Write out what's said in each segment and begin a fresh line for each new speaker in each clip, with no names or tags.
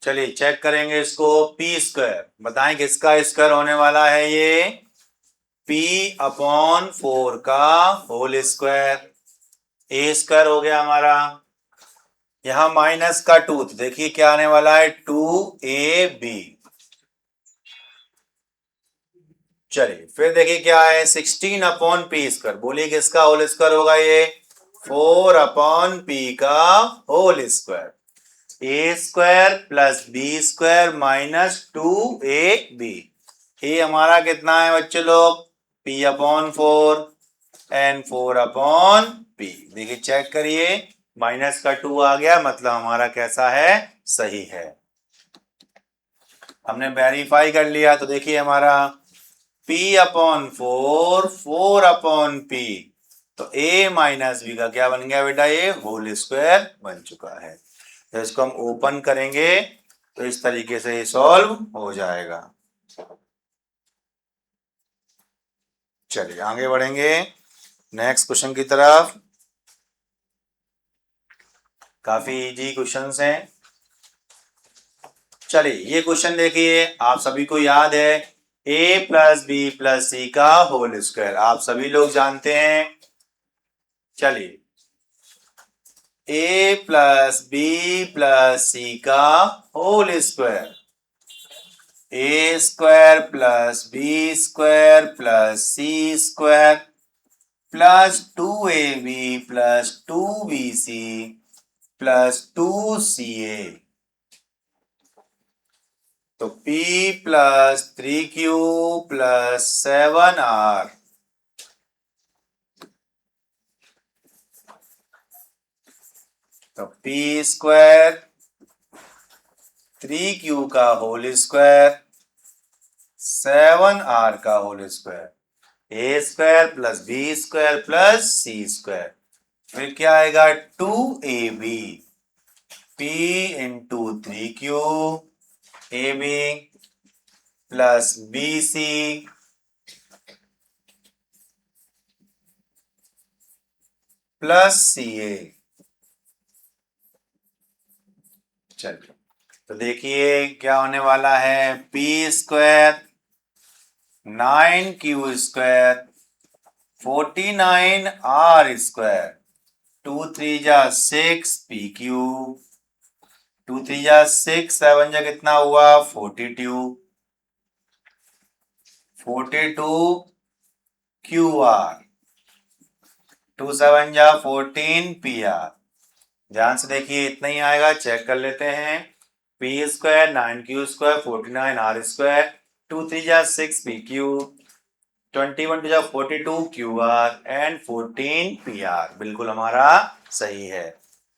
चलिए चेक करेंगे इसको। पी स्क्वायर बताएं किसका स्क्वायर होने वाला है ये? पी अपॉन 4 का होल स्क्वायर। ए स्क्वायर हो गया हमारा। यहां माइनस का 2 तो देखिए क्या आने वाला है 2ab। चलिए फिर देखिए क्या है 16 अपॉन पी स्क्वायर। बोलिए किसका होल स्क्वायर होगा ये? 4 अपॉन पी का whole square. A square plus B square minus 2ab। A हमारा कितना है बच्चे लोग? P upon 4 and 4 upon P. देखिए चेक करिए माइनस का 2 आ गया, मतलब हमारा कैसा है? सही है। हमने वेरीफाई कर लिया तो देखिए हमारा P अपॉन 4 4 अपॉन P तो A माइनस बी का क्या बन गया बेटा? ये होल स्क्वायर बन चुका है। तो इसको हम ओपन करेंगे तो इस तरीके से ये सॉल्व हो जाएगा। चलिए आगे बढ़ेंगे नेक्स्ट क्वेश्चन की तरफ। काफी इजी क्वेश्चंस हैं। चलिए ये क्वेश्चन देखिए, आप सभी को याद है a plus B plus C का होल स्क्वायर, आप सभी लोग जानते हैं। चलिए a plus B plus C का whole square. A square plus B square plus C square plus 2ab plus 2bc plus 2ca। तो P plus 3Q plus 7R तो P स्क्वायर 3Q का होल स्क्वायर 7R का whole square A square plus B square plus C square. फिर क्या आएगा 2ab P into 3Q ab plus BC plus CA। चलिए तो देखिए क्या होने वाला है P square 9Q square 49R square 2 3 जा 6 PQ 2 3 जा 6 7 जा कितना हुआ 42 QR 2 7 जा 14 PR। ध्यान से देखिए इतना ही आएगा, चेक कर लेते हैं। P square 9Q square 49R square 2 3 जा 6 PQ 21 टू जा 42 QR एंड 14 PR। बिल्कुल हमारा सही है।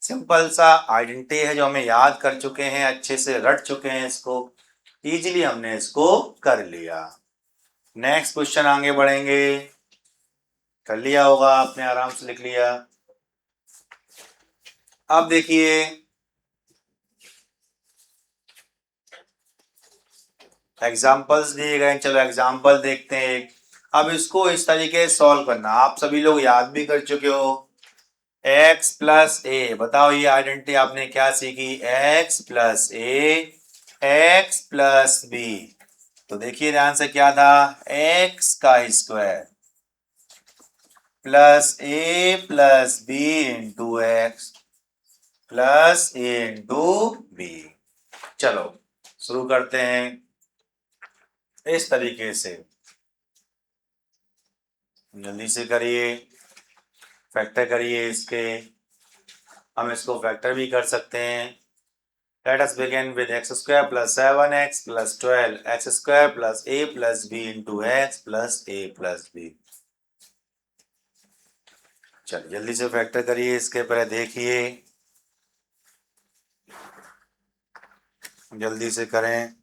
सिंपल सा आइडेंटिटी है जो हमें याद कर चुके हैं, अच्छे से रट चुके हैं, इसको इजीली हमने इसको कर लिया। नेक्स्ट क्वेश्चन आगे बढ़ेंगे। कर लिया होगा आपने, आराम से लिख लिया। अब देखिए एग्जाम्पल्स दिए गए, चलो एग्जाम्पल देखते हैं। अब इसको इस तरीके से सॉल्व करना, आप सभी लोग याद भी कर चुके हो। x प्लस ए, बताओ ये आइडेंटिटी आपने क्या सीखी? x plus A X plus B. तो देखिए ध्यान से क्या था? x का square plus A plus B into X plus A into B. चलो शुरू करते हैं इस तरीके से, जल्दी से करिए, फैक्टर करिए इसके। हम इसको फैक्टर भी कर सकते हैं। Let us begin with x square plus 7x plus 12 x square plus a plus b into x plus a plus b। चलिए जल्दी से फैक्टर करिए इसके, पहले देखिए, जल्दी से करें।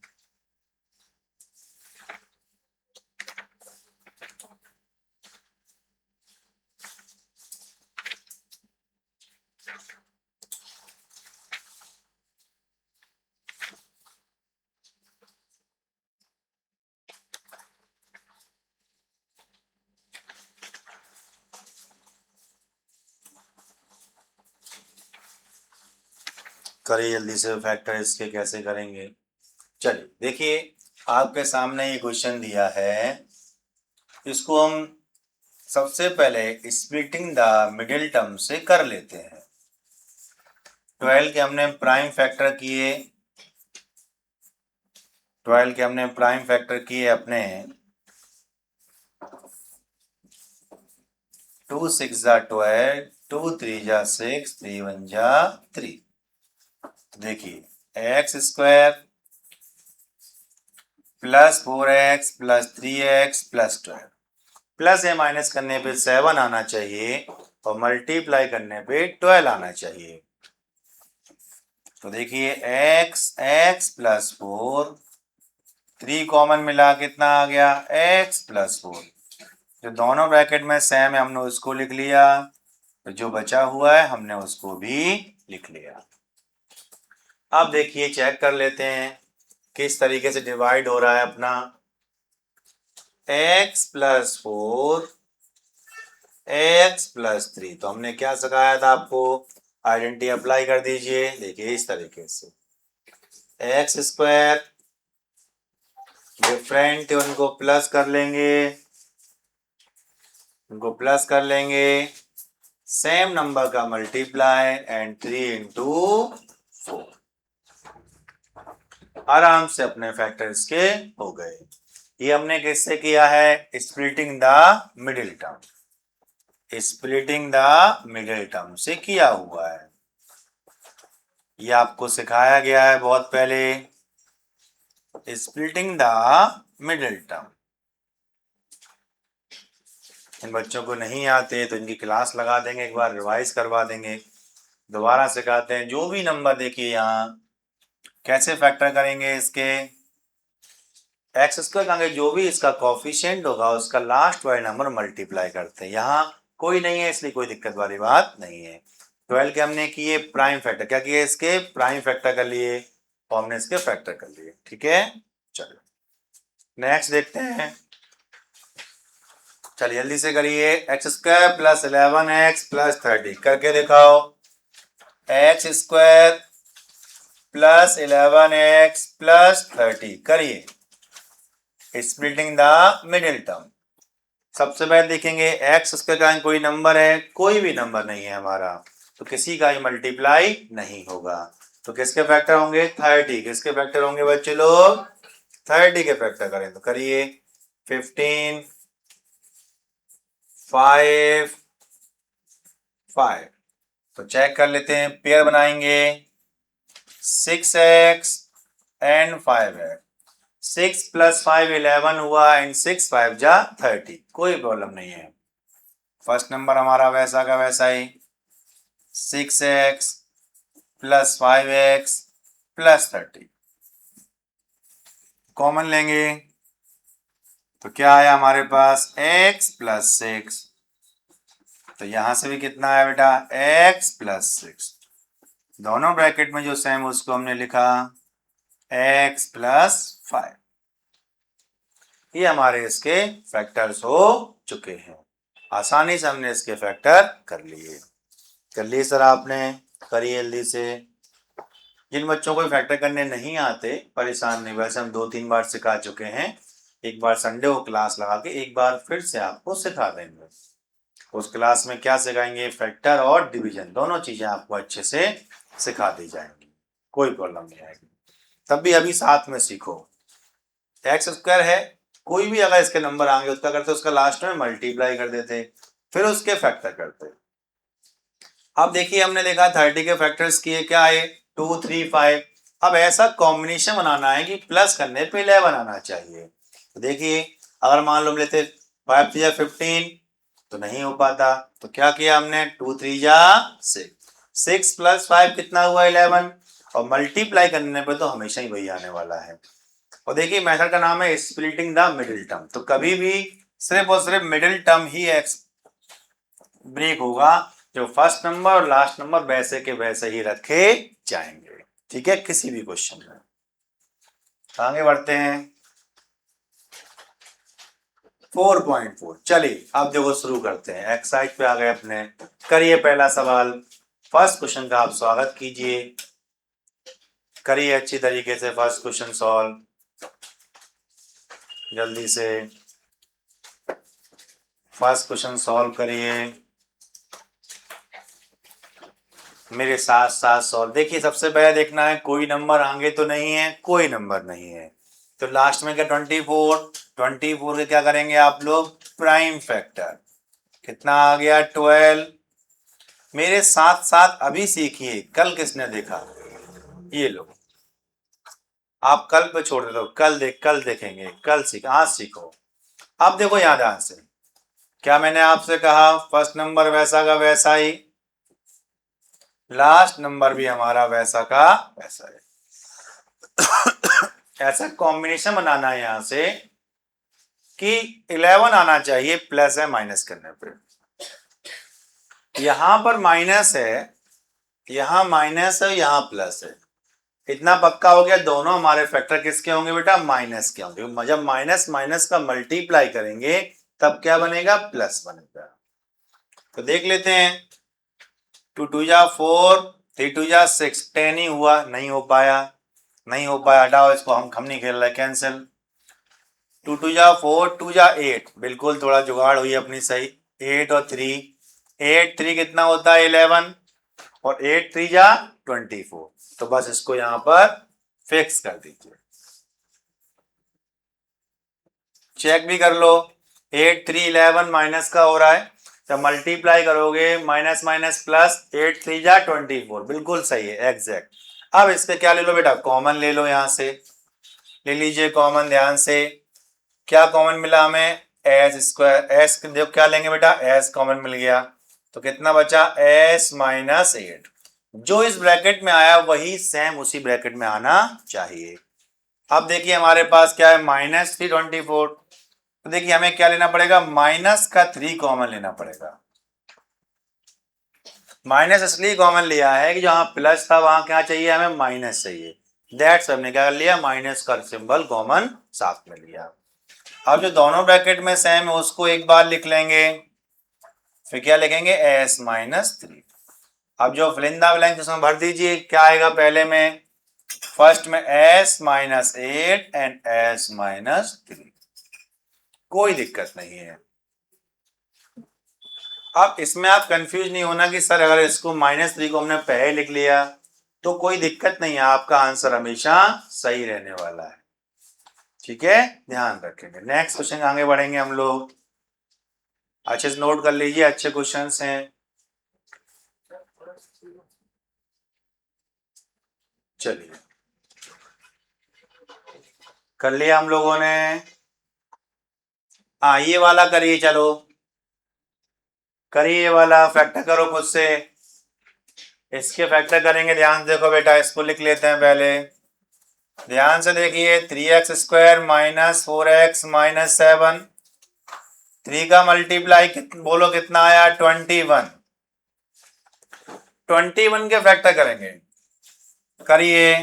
करिए जल्दी से फैक्टर इसके कैसे करेंगे। चलिए देखिए, आपके सामने ये क्वेश्चन दिया है, इसको हम सबसे पहले स्प्लिटिंग द मिडिल टर्म से कर लेते हैं। 12 के हमने प्राइम फैक्टर किए, 12 के हमने प्राइम फैक्टर किए अपने 2 6 जा 12, 2 3 जा 6, 3 1 जा 3। देखिए x square plus 4x plus 3x plus 12, plus या माइनस करने पे 7 आना चाहिए और मल्टीप्लाई करने पे 12 आना चाहिए। तो देखिए x प्लस 4, 3 कॉमन मिला कितना आ गया x प्लस 4। जो दोनों ब्रैकेट में सेम है हमने उसको लिख लिया, तो जो बचा हुआ है हमने उसको भी लिख लिया। अब देखिए चेक कर लेते हैं किस तरीके से डिवाइड हो रहा है अपना। x प्लस 4 x प्लस 3, तो हमने क्या सिखाया था आपको, आइडेंटिटी अप्लाई कर दीजिए। देखिए इस तरीके से एक्स स्क्वायर डिफरेंट उनको प्लस कर लेंगे, उनको प्लस कर लेंगे, सेम नंबर का मल्टीप्लाई एंड 3 इंटू 4। आराम से अपने फैक्टर्स के हो गए। ये हमने किससे किया है, splitting the middle term, splitting the middle term से किया हुआ है। ये आपको सिखाया गया है बहुत पहले, स्प्लिटिंग द मिडिल टर्म। इन बच्चों को नहीं आते तो इनकी क्लास लगा देंगे, एक बार रिवाइज करवा देंगे, दोबारा सिखाते हैं। जो भी नंबर देखिए यहाँ कैसे फैक्टर करेंगे, इसके एक्स स्क्वायर कहेंगे, जो भी इसका कोफिशिएंट होगा उसका लास्ट वाले नंबर मल्टीप्लाई करते हैं। यहाँ कोई नहीं है इसलिए कोई दिक्कत वाली बात नहीं है। 12 के हमने किए प्राइम फैक्टर, क्या किए इसके प्राइम फैक्टर कर लिए और हमने इसके फैक्टर कर लिए। ठीक है, चलो नेक्स्ट देखते हैं। चलिए जल्दी से करिए, x square plus 11x plus 30 करके दिखाओ। X square plus 11x plus 30 करिए, स्प्लिटिंग द मिडिल टर्म। सबसे पहले देखेंगे एक्स स्क्वायर का कोई नंबर है, कोई भी नंबर नहीं है हमारा, तो किसी का ही मल्टीप्लाई नहीं होगा। तो किसके फैक्टर होंगे 30, किसके फैक्टर होंगे बच्चे लोग 30 के फैक्टर करें तो करिए 15 5 5। तो चेक कर लेते हैं, पेयर बनाएंगे 6x एंड 5x, 6 प्लस 5 11 हुआ एंड 6 5 जा 30, कोई प्रॉब्लम नहीं है। फर्स्ट नंबर हमारा वैसा का वैसा ही 6x plus 5x plus 30 common लेंगे तो क्या आया हमारे पास x प्लस 6, तो यहां से भी कितना आया बेटा x प्लस 6, दोनों ब्रैकेट में जो सेम उसको हमने लिखा x प्लस 5। ये हमारे इसके फैक्टर्स हो चुके हैं, आसानी से हमने इसके फैक्टर कर लिए सर आपने, करिए जल्दी से। जिन बच्चों को फैक्टर करने नहीं आते परेशान नहीं, वैसे हम 2-3 बार सिखा चुके हैं, एक बार संडे को क्लास लगा के एक बार फिर से आपको सिखा देंगे। उस क्लास में क्या सिखाएंगे, फैक्टर और डिवीजन दोनों चीजें आपको अच्छे से सिखा दी जाएंगी, कोई प्रॉब्लम नहीं आएगी। तब भी अभी साथ में सीखो, एक्स स्क्वायर है, कोई भी अगर इसके नंबर आएंगे उसका करते उसका लास्ट में मल्टीप्लाई कर देते फिर उसके फैक्टर करते। अब देखिए हमने देखा 30 के फैक्टर्स किए, क्या आए 2 3 5। अब ऐसा कॉम्बिनेशन बनाना है कि प्लस करने पे 11 आना चाहिए। तो देखिए अगर मान लो हम लेते 5 3 जा 15 तो नहीं हो पाता, तो क्या किया हमने 2 3 जा 6, 6 प्लस 5 कितना हुआ 11, और मल्टीप्लाई करने पे तो हमेशा ही वही आने वाला है। और देखिए मेथड का नाम है स्प्लिटिंग द मिडिल टर्म, तो कभी भी सिर्फ और सिर्फ मिडिल टर्म ही एक्स ब्रेक होगा, जो फर्स्ट नंबर और लास्ट नंबर वैसे के वैसे ही रखे जाएंगे। ठीक है, किसी भी क्वेश्चन में। आगे बढ़ते हैं 4.4। चलिए अब देखो शुरू करते हैं, एक्सरसाइज पे आ गए अपने। करिए पहला सवाल, फर्स्ट क्वेश्चन का आप स्वागत कीजिए। करिए अच्छी तरीके से फर्स्ट क्वेश्चन सॉल्व, जल्दी से फर्स्ट क्वेश्चन सॉल्व करिए मेरे साथ साथ सॉल्व। देखिए सबसे पहले देखना है कोई नंबर आगे तो नहीं है, कोई नंबर नहीं है, तो लास्ट में क्या 24, 24 के क्या करेंगे आप लोग प्राइम फैक्टर, कितना आ गया 12। मेरे साथ साथ अभी सीखिए, कल किसने देखा, ये लो आप कल पे छोड़ देते हो, कल देखेंगे, कल सीख, आज सीखो। अब देखो यहाँ ध्यान से, क्या मैंने आपसे कहा फर्स्ट नंबर वैसा का वैसा ही, लास्ट नंबर भी हमारा वैसा का वैसा है। ऐसा कॉम्बिनेशन बनाना है यहां से कि 11 आना चाहिए प्लस है माइनस करने पे, यहां पर माइनस है, यहां माइनस है, यहां प्लस है, इतना पक्का हो गया। दोनों हमारे फैक्टर किसके होंगे बेटा, माइनस के होंगे। जब माइनस माइनस का मल्टीप्लाई करेंगे तब क्या बनेगा, प्लस बनेगा। तो देख लेते हैं, 2 2 जा 4, 3 2 जा 6, 10 ही हुआ, नहीं हो पाया, नहीं हो पाया, हटाओ इसको, हम नहीं खेल रहे, कैंसिल। 2 2 जा 4, 2 जा 8, बिल्कुल थोड़ा जुगाड़ हुई अपनी सही, 8 और 3, 8 3 कितना होता है 11, और 8 3 जा 24, तो बस इसको यहां पर फिक्स कर दीजिए, चेक भी कर लो। 8 3 11 माइनस का हो रहा है, जब मल्टीप्लाई करोगे माइनस माइनस प्लस, 8 3 जा 24, बिल्कुल सही है, एग्जैक्ट। अब इसके क्या ले लो बेटा, कॉमन ले लो, यहां से ले लीजिए कॉमन, ध्यान से क्या कॉमन मिला हमें, एस स्क्वायर, एस देखो क्या लेंगे बेटा, एस कॉमन मिल गया, तो कितना बचा एस माइनस 8, जो इस ब्रैकेट में आया वही सेम उसी ब्रैकेट में आना चाहिए। अब देखिए हमारे पास क्या है, माइनस 324, तो देखिए हमें क्या लेना पड़ेगा, माइनस का 3 कॉमन लेना पड़ेगा। माइनस इसलिए कॉमन लिया है कि जहां प्लस था वहां क्या चाहिए, हमें माइनस चाहिए, दैट्स हमने क्या कर लिया, माइनस का सिंबल कॉमन साथ में लिया। अब जो दोनों ब्रैकेट में सेम है उसको एक बार लिख लेंगे, फिर क्या लिखेंगे एस माइनस 3। अब जो फिलिंदा ब्लैंक उसमें भर दीजिए, क्या आएगा पहले में, फर्स्ट में S minus 8 and S minus 3, कोई दिक्कत नहीं है। अब इसमें आप कंफ्यूज नहीं होना कि सर अगर इसको -3 को हमने पहले लिख लिया तो कोई दिक्कत नहीं है, आपका आंसर हमेशा सही रहने वाला है, ठीक है, ध्यान रखेंगे। नेक्स्ट क्वेश्चन आगे बढ़ेंगे हम लोग, अच्छे से नोट कर लीजिए, अच्छे क्वेश्चंस हैं। चलिए कर लिया हम लोगों ने, हाँ ये वाला करिए, चलो करिए, ये वाला फैक्टर करो खुद से, इसके फैक्टर करेंगे, ध्यान से देखो बेटा, इसको लिख लेते हैं पहले, ध्यान से देखिए, 3x square minus 4x minus 7, 3 का मल्टीप्लाई बोलो कितना आया 21, 21 के फैक्टर करेंगे, करिए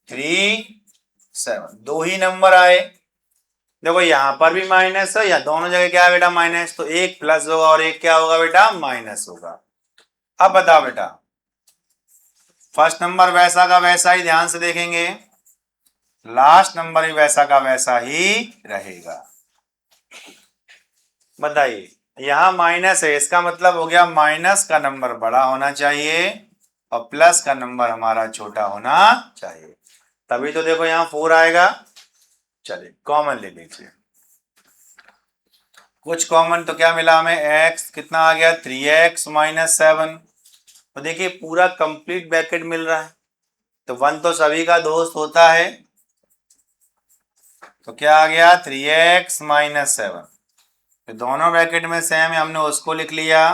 3 7, दो ही नंबर आए, देखो यहां पर भी माइनस है, या दोनों जगह क्या है बेटा माइनस, तो एक प्लस होगा और एक क्या होगा बेटा माइनस होगा। अब बताओ बेटा, फर्स्ट नंबर वैसा का वैसा ही, ध्यान से देखेंगे, लास्ट नंबर भी वैसा का वैसा ही रहेगा। बताइए, यहां माइनस है, इसका मतलब हो गया माइनस का नंबर बड़ा होना चाहिए और प्लस का नंबर हमारा छोटा होना चाहिए, तभी तो देखो यहां 4 आएगा। चलिए कॉमन ले लीजिए, कुछ कॉमन तो क्या मिला हमें, x कितना आ गया 3x माइनस 7, तो देखिए पूरा कंप्लीट ब्रैकेट मिल रहा है, तो 1 तो सभी का दोस्त होता है, तो क्या आ गया 3x माइनस 7, तो दोनों ब्रैकेट में सेम है, हमने उसको लिख लिया,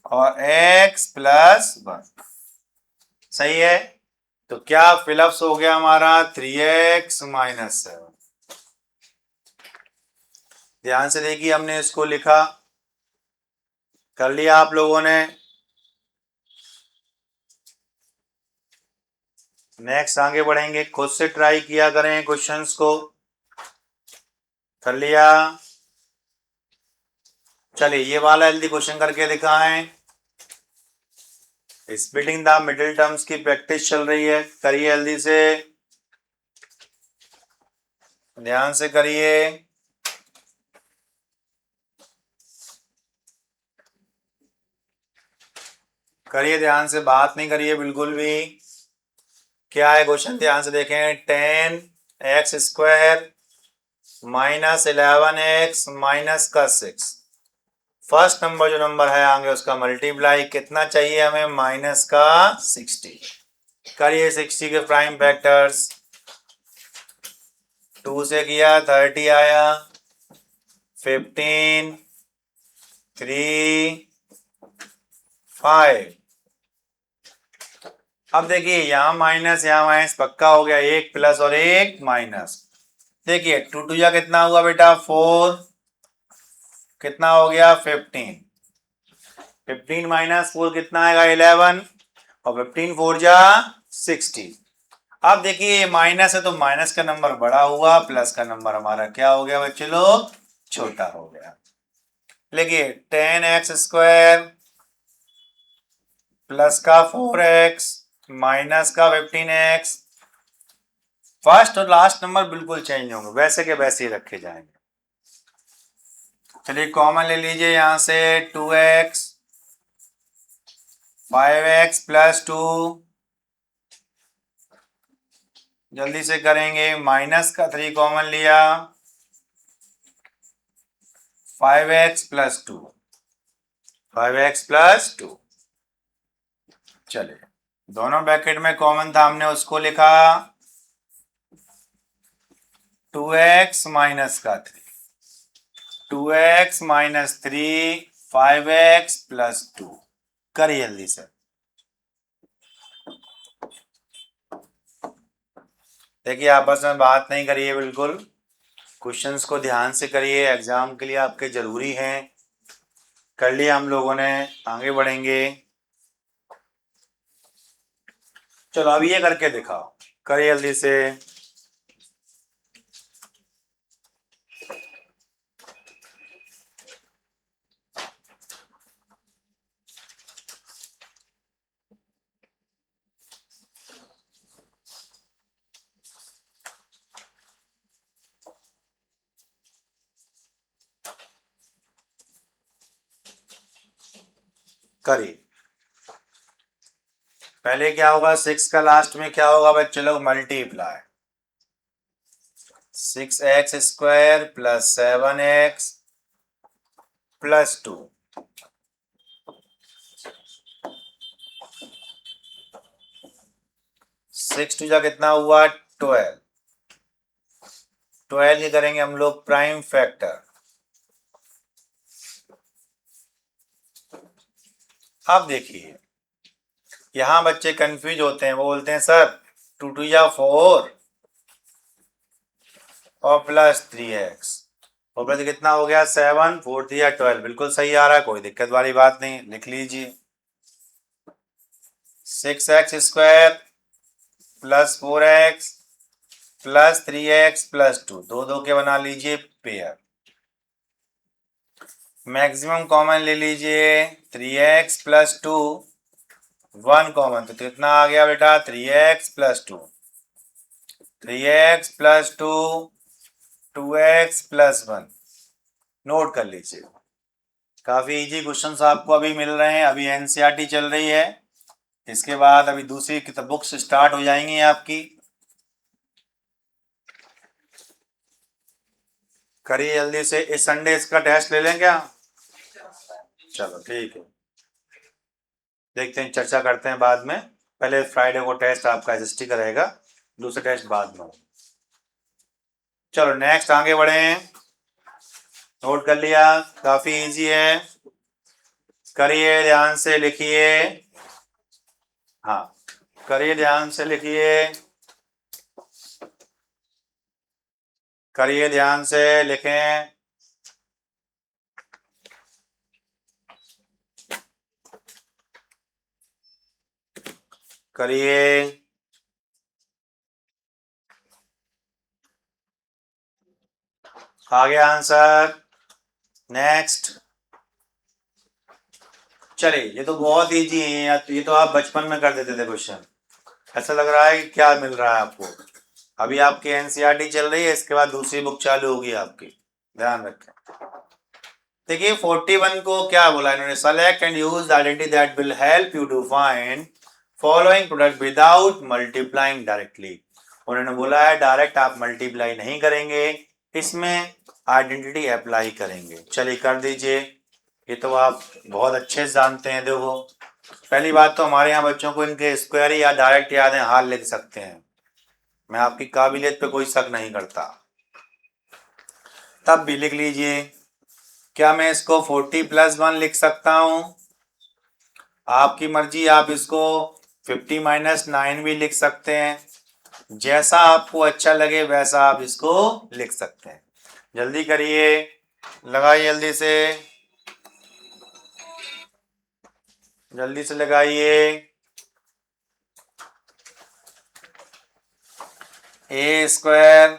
और x प्लस 1 सही है, तो क्या फिलअप्स हो गया हमारा 3x माइनस 7, ध्यान से देखिए हमने इसको लिखा, कर लिया आप लोगों ने। नेक्स्ट आगे बढ़ेंगे, खुद से ट्राई किया करें क्वेश्चंस को, कर लिया। चलिए ये वाला जल्दी क्वेश्चन करके दिखाएं, स्प्लिटिंग द मिडिल टर्म्स की प्रैक्टिस चल रही है, करिए जल्दी से, ध्यान से करिए। करिए ध्यान से, बात नहीं करिए बिल्कुल भी। क्या है क्वेश्चन, ध्यान से देखें। 10x² माइनस 11x माइनस का 6। फर्स्ट नंबर जो नंबर है आगे उसका मल्टीप्लाई कितना चाहिए हमें, माइनस का 60। करिए 60 के प्राइम फैक्टर्स। 2 से किया 30 आया, 15, 3, 5। अब देखिए यहाँ माइनस पक्का हो गया, एक प्लस और एक माइनस। देखिए 2 2 जा कितना हुआ बेटा 4, कितना हो गया 15। 15 माइनस 4 कितना आएगा 11, और 15 4 जा 60। अब देखिए ये माइनस है तो माइनस का नंबर बड़ा हुआ, प्लस का नंबर हमारा क्या हो गया बच्चे लोग, छोटा हो गया। देखिए 10x² प्लस का 4x माइनस का 15x। फर्स्ट और लास्ट नंबर बिल्कुल चेंज होंगे, वैसे के वैसे ही रखे जाएंगे। चलिए कॉमन ले लीजिए यहां से, 2x 5x प्लस 2, जल्दी से करेंगे। माइनस का 3 कॉमन लिया, 5x प्लस 2, 5x प्लस 2। चलिए दोनों ब्रैकेट में कॉमन था, हमने उसको लिखा 2x माइनस का 3, 2x माइनस 3, 5x प्लस 2। करिए जल्दी से। देखिए आपस में बात नहीं करिए बिल्कुल, क्वेश्चंस को ध्यान से करिए, एग्जाम के लिए आपके जरूरी हैं। कर लिया हम लोगों ने, आगे बढ़ेंगे। चलो अब ये करके दिखाओ, करिए जल्दी से। करिए। पहले क्या होगा, 6 का लास्ट में क्या होगा बच्चे लोग, multiply. 6x² plus 7x plus 2। 6 2 जा कितना हुआ 12। 12 के करेंगे हम लोग प्राइम फैक्टर। अब देखिए यहां बच्चे कंफ्यूज होते हैं, वो बोलते हैं सर 2 2 जा 4 और प्लस 3x, और प्लस कितना हो गया 7, 4 3 12। बिल्कुल सही आ रहा है, कोई दिक्कत वाली बात नहीं, लिख लीजिए। 6x² plus 4x plus 3x plus 2, दो दो के बना लीजिए पेयर। मैक्सिमम कॉमन ले लीजिए, 3x प्लस 2, 1 कॉमन तो कितना आ गया बेटा 3x plus 2, 3x plus 2, 2x plus 1। Note कर लीजिए, काफी इजी क्वेश्चंस आपको अभी मिल रहे हैं। अभी एनसीईआरटी चल रही है, इसके बाद अभी दूसरी किताब बुक्स स्टार्ट हो जाएंगी आपकी। करिए जल्दी से, इस संडे इसका टेस्ट ले लें क्या, चलो ठीक है, देखते हैं, चर्चा करते हैं बाद में। पहले फ्राइडे को टेस्ट आपका एसएसटी का रहेगा, दूसरा टेस्ट बाद में। चलो नेक्स्ट आगे बढ़े। नोट कर लिया, काफी इजी है, करिए ध्यान से लिखिए। हाँ करिए ध्यान से लिखिए, करिए ध्यान से लिखें। करिए, आ गया आंसर। नेक्स्ट, चलिए ये तो बहुत इजी है यार, ये तो आप बचपन में कर देते थे क्वेश्चन। ऐसा लग रहा है कि क्या मिल रहा है आपको। अभी आपकी एनसीईआरटी चल रही है, इसके बाद दूसरी बुक चालू होगी आपकी, ध्यान रखें। देखिए 41 को क्या बोला इन्होंने, select and use the identity that will help you to find following product without multiplying directly. उन्होंने बोला है डायरेक्ट आप मल्टीप्लाई नहीं करेंगे, इसमें आइडेंटिटी अप्लाई करेंगे। चलिए कर दीजिए, ये तो आप बहुत अच्छे से जानते हैं। देखो पहली बात तो हमारे यहाँ बच्चों को इनके स्क्वायर या डायरेक्ट याद है, हाल लिख सकते हैं। मैं आपकी काबिलियत पे कोई शक नहीं करता। तब भी लिख लीजिए, क्या मैं इसको 40 + 1 लिख सकता हूं? आपकी मर्जी, आप इसको 50 - 9 भी लिख सकते हैं। जैसा आपको अच्छा लगे वैसा आप इसको लिख सकते हैं। जल्दी करिए, लगाइए जल्दी से लगाइए। A²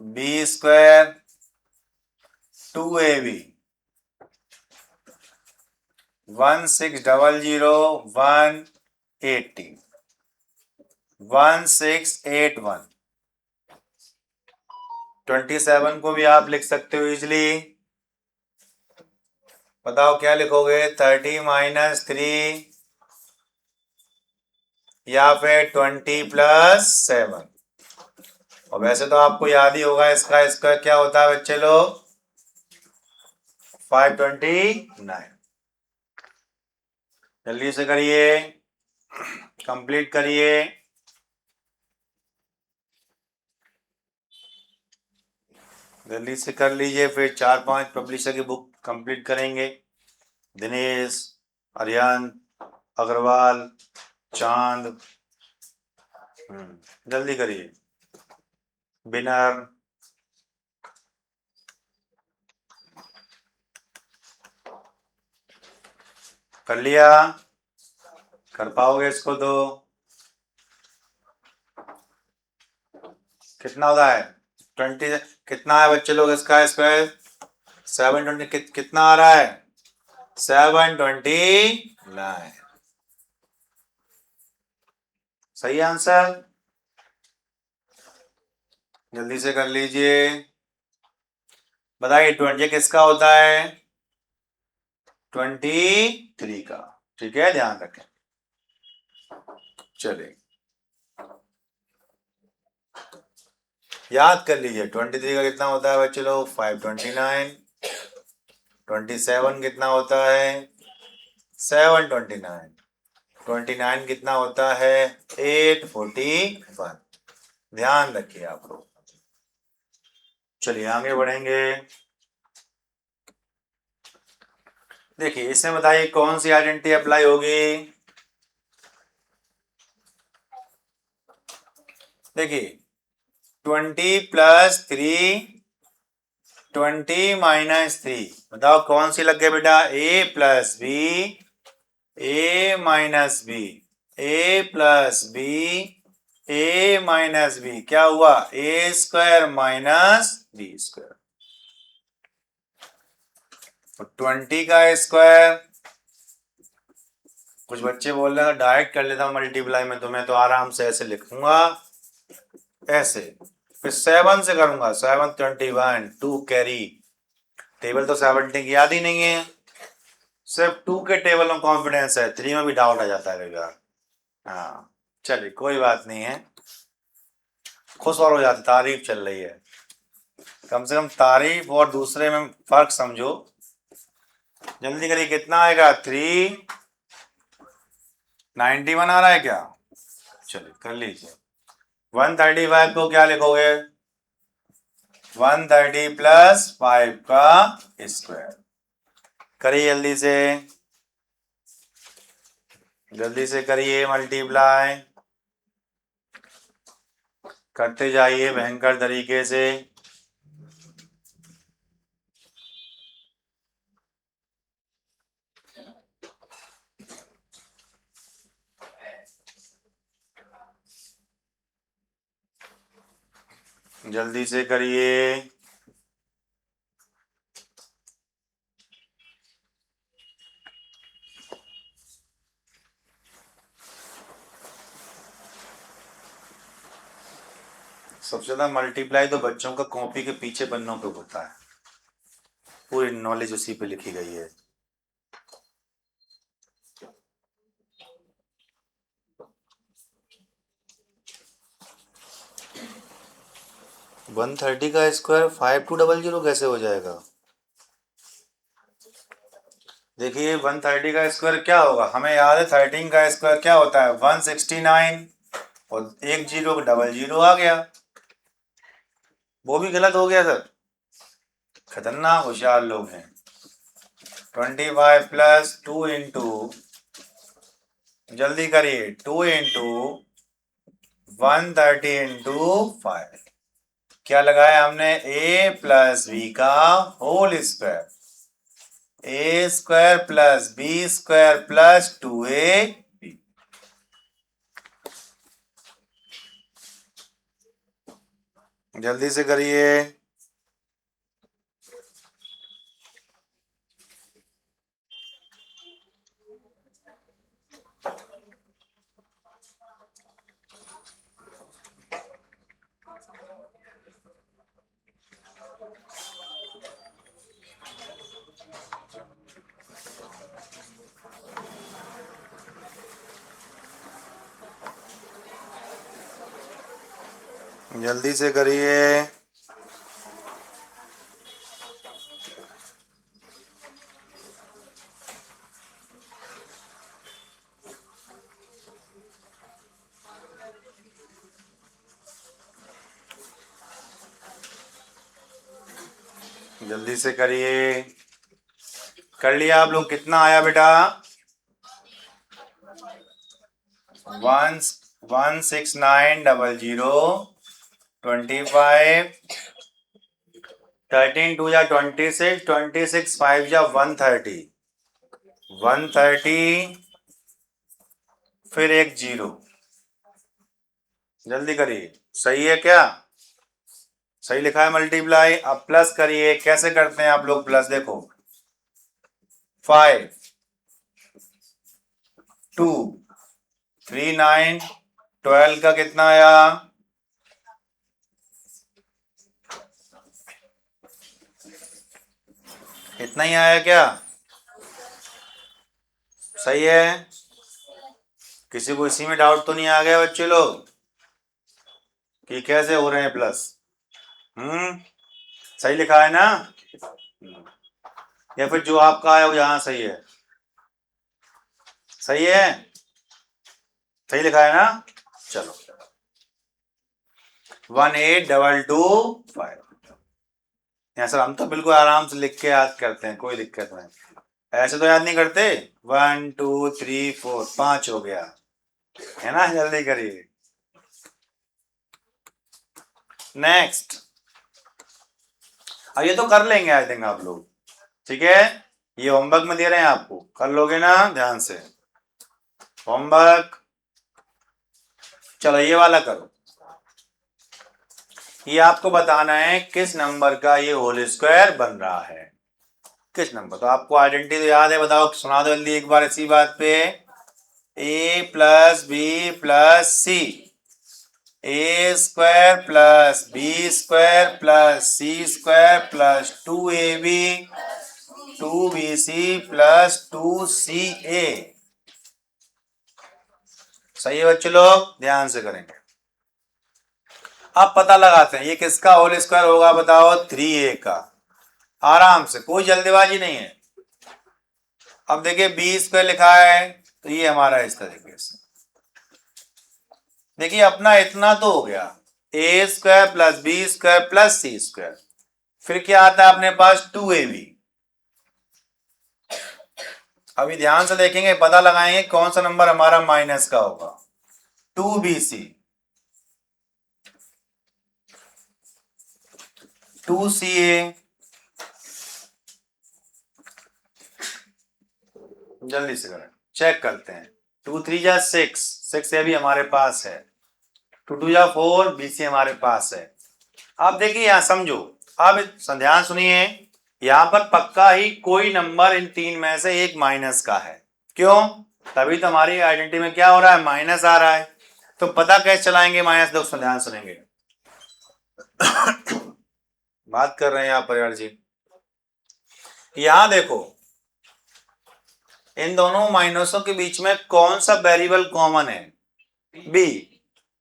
B² 2AB 1600 180 1681 27 को भी आप लिख सकते हो इजिली। बताओ क्या लिखोगे, 30 - 3 या फिर 20 + 7। और वैसे तो आपको याद ही होगा इसका स्क्वायर क्या होता है बच्चे लोग, 529। जल्दी से करिए, कंप्लीट करिए। जल्दी से कर लीजिए, फिर 4-5 पब्लिशर की बुक कंप्लीट करेंगे। दिनेश, आर्यन, अग्रवाल, चांद, जल्दी करिए। बिनर, कर लिया? कर पाओगे इसको तो? कितना होता है 20, कितना है बच्चे लोग इसका स्क्वायर? 720 कितना आ रहा है? 729। सही आंसर। जल्दी से कर लीजिए, बताइए 20 किसका होता है? 23 का। ठीक है, ध्यान रखें। चलिए याद कर लीजिए, 23 का कितना होता है बच्चे लोग? 529। 27 कितना होता है? 729। 29 कितना होता है? 841। ध्यान रखिए आप लोग। चलिए आगे बढ़ेंगे। देखिए इसमें बताइए कौन सी आइडेंटिटी अप्लाई होगी। देखिए 20 + 3 20 - 3, बताओ कौन सी लग गई बेटा? A + B A - B A + B A - B क्या हुआ? A² - B²। 20 का स्क्वायर, कुछ बच्चे बोल रहे हैं डायरेक्ट कर लेता हूं मल्टीप्लाई में, तो मैं तो आराम से ऐसे लिखूंगा, ऐसे। फिर 7 से करूंगा, 7 21 2 कैरी। टेबल तो 70 की याद ही नहीं है, सिर्फ 2 के टेबल में कॉन्फिडेंस है, 3 में भी डाउट आ जाता है कई बार। हाँ चलिए कोई बात नहीं है, खुश और हो जाती, तारीफ चल रही है। कम से कम तारीफ और दूसरे में फर्क समझो। जल्दी करिए, कितना आएगा? 391 आ रहा है क्या? चलिए कर लीजिए। 135 को क्या लिखोगे? 130 + 5 का स्क्वायर। करिए जल्दी से करिए मल्टीप्लाई, करते जाइए भयंकर तरीके से। जल्दी से करिए। सबसे ज्यादा मल्टीप्लाई तो बच्चों का कॉपी के पीछे पन्नों पे होता है, पूरी नॉलेज उसी पे लिखी गई है। वन थर्टी का स्क्वायर 5200 कैसे हो जाएगा? देखिए 130 का स्क्वायर क्या होगा, हमें याद है 13 का स्क्वायर क्या होता है 169, और एक जीरो डबल जीरो आ गया, वो भी गलत हो गया सर। खतरनाक होशियार लोग हैं। 25 प्लस 2 इंटू, जल्दी करिए, 2 इंटू 130 इंटू 5, क्या लगाया हमने, a प्लस बी का whole square, A square plus B square plus 2ab। जल्दी से करिए। जल्दी से करिए। जल्दी से करिए। कर लिया आप लोग? कितना आया बेटा? 16900, 25, 13 2 या 26, 26 5 या 130, 130, फिर एक जीरो। जल्दी करिए, सही है क्या? सही लिखा है मल्टीप्लाई। अब प्लस करिए, कैसे करते हैं आप लोग प्लस, देखो 5 2 3 9, 12 का कितना आया, इतना ही आया क्या? सही है। किसी को इसी में डाउट तो नहीं आ गया बच्चे लोग कि कैसे हो रहे हैं प्लस? सही लिखा है ना? या फिर जो आपका आया वो यहां सही है? सही है, सही लिखा है ना? चलो 18225। सर हम तो बिल्कुल आराम से लिख के याद करते हैं, कोई दिक्कत नहीं। ऐसे तो याद नहीं करते। 1 2 3 4, 5 हो गया है ना? जल्दी करिए। नेक्स्ट, अब ये तो कर लेंगे आई थिंक आप लोग, ठीक है? ये होमवर्क में दे रहे हैं आपको, कर लोगे ना ध्यान से होमवर्क? चलो ये वाला करो। ये आपको बताना है किस नंबर का ये होल स्क्वायर बन रहा है, किस नंबर। तो आपको आइडेंटिटी तो याद है, बताओ, सुना दो जल्दी एक बार इसी बात पे। a plus B plus C, A square plus B square plus C square plus 2ab 2bc plus 2ca। सही है बच्चे लोग? ध्यान से करेंगे। अब पता लगाते हैं ये किसका होल स्क्वायर होगा, बताओ, 3a का। आराम से, कोई जल्दीबाजी नहीं है। अब देखिए बी स्क्वायर लिखा है, तो ये हमारा इस तरीके से, देखिए अपना इतना तो हो गया, A square plus B square plus C square, फिर क्या आता है अपने पास 2ab। अभी ध्यान से देखेंगे, पता लगाएंगे कौन सा नंबर हमारा माइनस का होगा। 2bc, 2ca, जल्दी से करें, चेक करते हैं। 2 3 जा 6, 6 भी हमारे पास है। 2 2 जा 4, bc हमारे पास है। अब देखिए यहां समझो, अब ध्यान सुनिए, यहां पर पक्का ही कोई नंबर इन तीन में से एक माइनस का है। क्यों? तभी तो हमारी आइडेंटिटी में क्या हो रहा है, माइनस आ रहा है। तो पता कैसे चलाएंगे माइनस, दोस्तों ध्यान सुनेंगे। बात कर रहे हैं यहाँ पर यार जी। यहां देखो, इन दोनों माइनसों के बीच में कौन सा वेरिएबल कॉमन है? बी।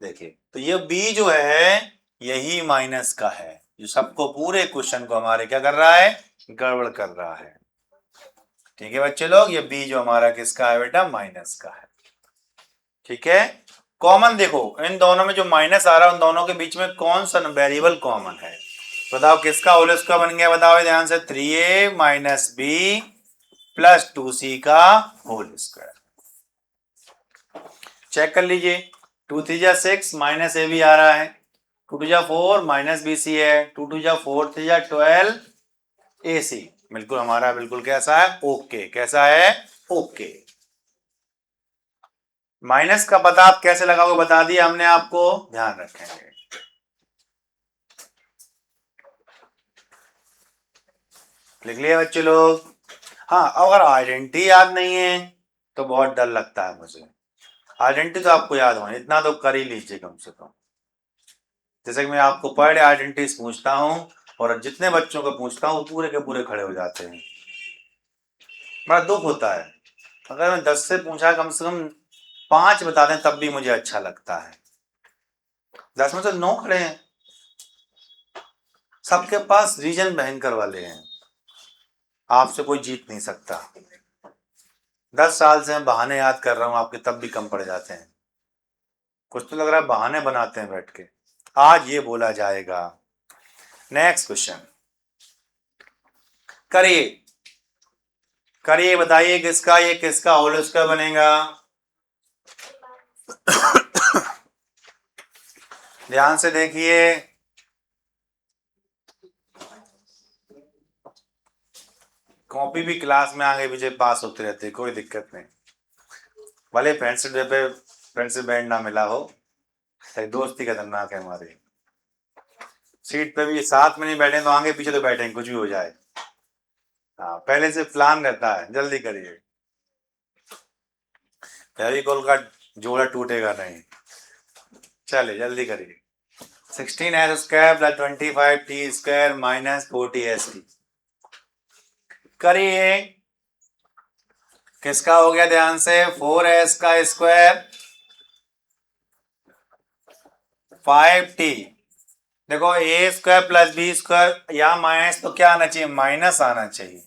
देखिए, तो ये बी जो है यही माइनस का है, जो सबको पूरे क्वेश्चन को हमारे क्या कर रहा है? गड़बड़ कर रहा है। ठीक है बच्चे लोग, ये बी जो हमारा किसका है बेटा? माइनस का है। ठीक है, कॉमन देखो, इन दोनों में जो माइनस आ रहा है उन दोनों के बीच में कौन सा वेरिएबल कॉमन है? बताओ किसका होल स्क्वायर बन गया? बताओ ध्यान से, 3a minus B plus 2c का होल स्क्वायर। चेक कर लीजिए, 2 3 जा 6 माइनस ए बी आ रहा है, 2 2 जा 4 माइनस बी सी है, 2 2 जा 4 3 जा 12 ए सी। बिल्कुल हमारा बिल्कुल कैसा है? ओके। कैसा है? ओके। माइनस का पता आप कैसे लगाओगे बता दिया हमने आपको, ध्यान रखेंगे। लिख लिया बच्चे लोग? हाँ, अगर आइडेंटिटी याद नहीं है तो बहुत डर लगता है मुझे। आइडेंटिटी तो आपको याद होनी, इतना तो कर ही लीजिए कम से कम। जैसे कि मैं आपको पर डे आइडेंटिटीज पूछता हूँ और जितने बच्चों को पूछता हूँ पूरे के पूरे खड़े हो जाते हैं। बड़ा दुख होता है। अगर मैं 10 से पूछा कम से कम 5 बता दें तब भी मुझे अच्छा लगता है। 10 में से 9 खड़े हैं, सबके पास रीजन भयंकर वाले हैं, आपसे कोई जीत नहीं सकता। 10 साल से मैं बहाने याद कर रहा हूं आपके, तब भी कम पड़ जाते हैं। कुछ तो लग रहा है बहाने बनाते हैं बैठ के। आज ये बोला जाएगा। नेक्स्ट क्वेश्चन करिए, करिए, बताइए किसका ये किसका होल स्क्वायर बनेगा? ध्यान से देखिए, कॉपी भी क्लास में आगे पीछे पास होते रहते, कोई दिक्कत नहीं। भले फ्रेंडशिप डे पे फ्रेंडशिप बैंड ना मिला हो, दोस्ती खतरनाक है हमारी। सीट पे भी साथ में नहीं बैठे तो आगे पीछे तो बैठेंगे, कुछ भी हो जाए। हाँ, पहले से प्लान रहता है। जल्दी करिए, फेविकोल का जोड़ा टूटेगा नहीं। चलिए जल्दी करिए। 16s² plus 25t² minus 40st। करिए, किसका हो गया? ध्यान से, 4s का स्क्वायर 5t। देखो a² प्लस b² या माइनस, तो क्या आना चाहिए? माइनस आना चाहिए।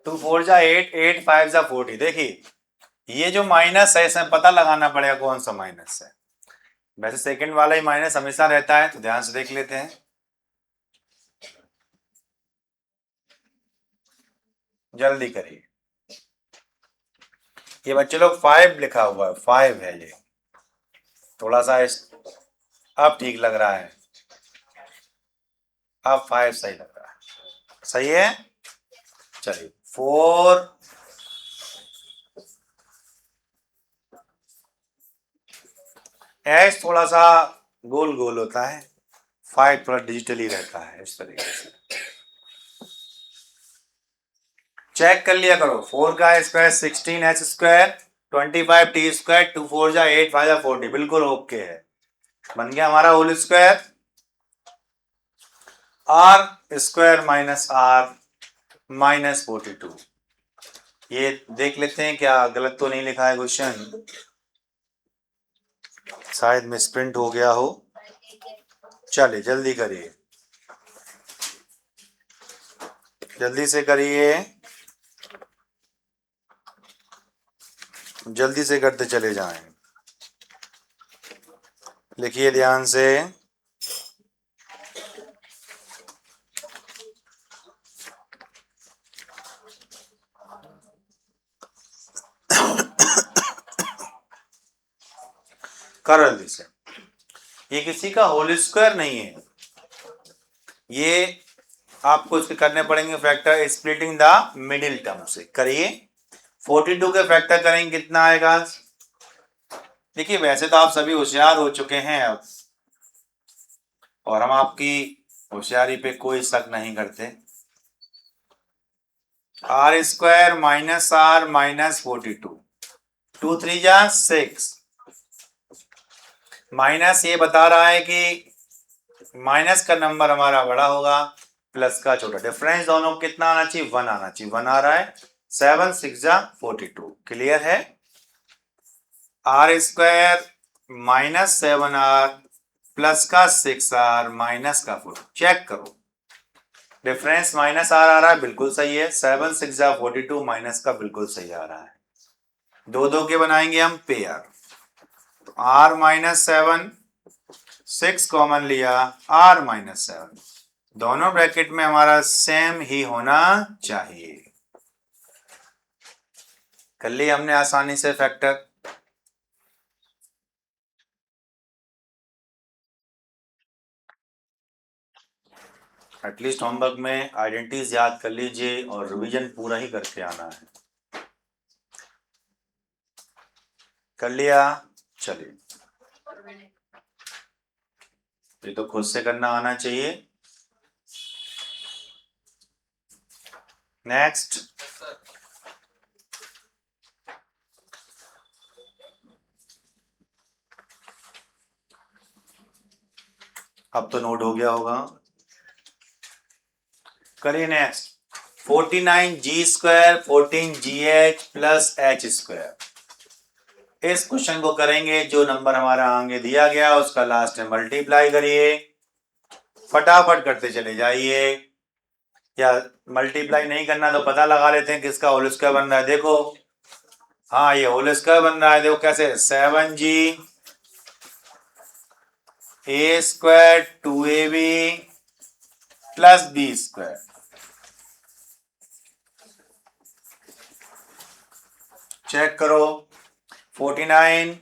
टू 4 जा 8, 8 5 जा 40। देखिए, ये जो माइनस है इसमें पता लगाना पड़ेगा कौन सा माइनस है। वैसे सेकंड वाला ही माइनस हमेशा रहता है, तो ध्यान से देख लेते हैं। जल्दी करिए। ये बच्चे लोग 5 लिखा हुआ है, 5 है ये। थोड़ा सा अब ठीक लग रहा है, अब 5 सही लग रहा है। सही है। चलिए 4 एस थोड़ा सा गोल गोल होता है, 5 थोड़ा डिजिटली रहता है, इस तरीके से चेक कर लिया करो। 4 का स्क्वायर 16s² 25t², 2 4 जा 8 5 जा 40, बिल्कुल ओके है। बन गया हमारा whole square. r² minus r minus 42। ये देख लेते हैं क्या गलत तो नहीं लिखा है क्वेश्चन, शायद मिसप्रिंट हो गया हो। चलिए जल्दी करिए, जल्दी से करिए, जल्दी से करते चले जाएं। लिखिए ध्यान से। कर जल्दी से। ये किसी का होल स्क्वायर नहीं है, ये आपको इसके करने पड़ेंगे factor splitting the middle term से। करिए, 42 के फैक्टर करेंगे कितना आएगा? देखिए वैसे तो आप सभी होशियार हो चुके हैं अब, और हम आपकी होशियारी पे कोई शक नहीं करते। r² माइनस r माइनस 42, 2 3 जा 6, माइनस ये बता रहा है कि माइनस का नंबर हमारा बड़ा होगा, प्लस का छोटा। डिफरेंस दोनों कितना आना चाहिए? 1 आना चाहिए। 1 आ रहा है। 7 6 जा 42। क्लियर है? Are square minus 7r plus का 6r माइनस का 4। चेक करो, डिफरेंस माइनस आर आ रहा है, बिल्कुल सही है। 7 6 जा 42 माइनस का बिल्कुल सही आ रहा है। दो दो के बनाएंगे हम पेयर, तो r माइनस 7, 6 कॉमन लिया, r माइनस 7, दोनों ब्रैकेट में हमारा सेम ही होना चाहिए। कर लिया हमने आसानी से फैक्टर। एटलीस्ट होमवर्क में आइडेंटिटीज याद कर लीजिए और रिवीजन पूरा ही करके आना है। कर लिया? चलिए, ये तो खुद से करना आना चाहिए। नेक्स्ट, अब तो नोट हो गया होगा। करिए next. 49g² 14gh plus h²। इस क्वेश्चन को करेंगे, जो नंबर हमारा आगे दिया गया उसका लास्ट में मल्टीप्लाई करिए, फटाफट करते चले जाइए। या मल्टीप्लाई नहीं करना तो पता लगा लेते हैं किसका होल स्क्वायर बन रहा है। देखो, हाँ ये होल स्क्वायर बन रहा है। देखो कैसे, 7g a² 2ab plus b²। Check करो, 49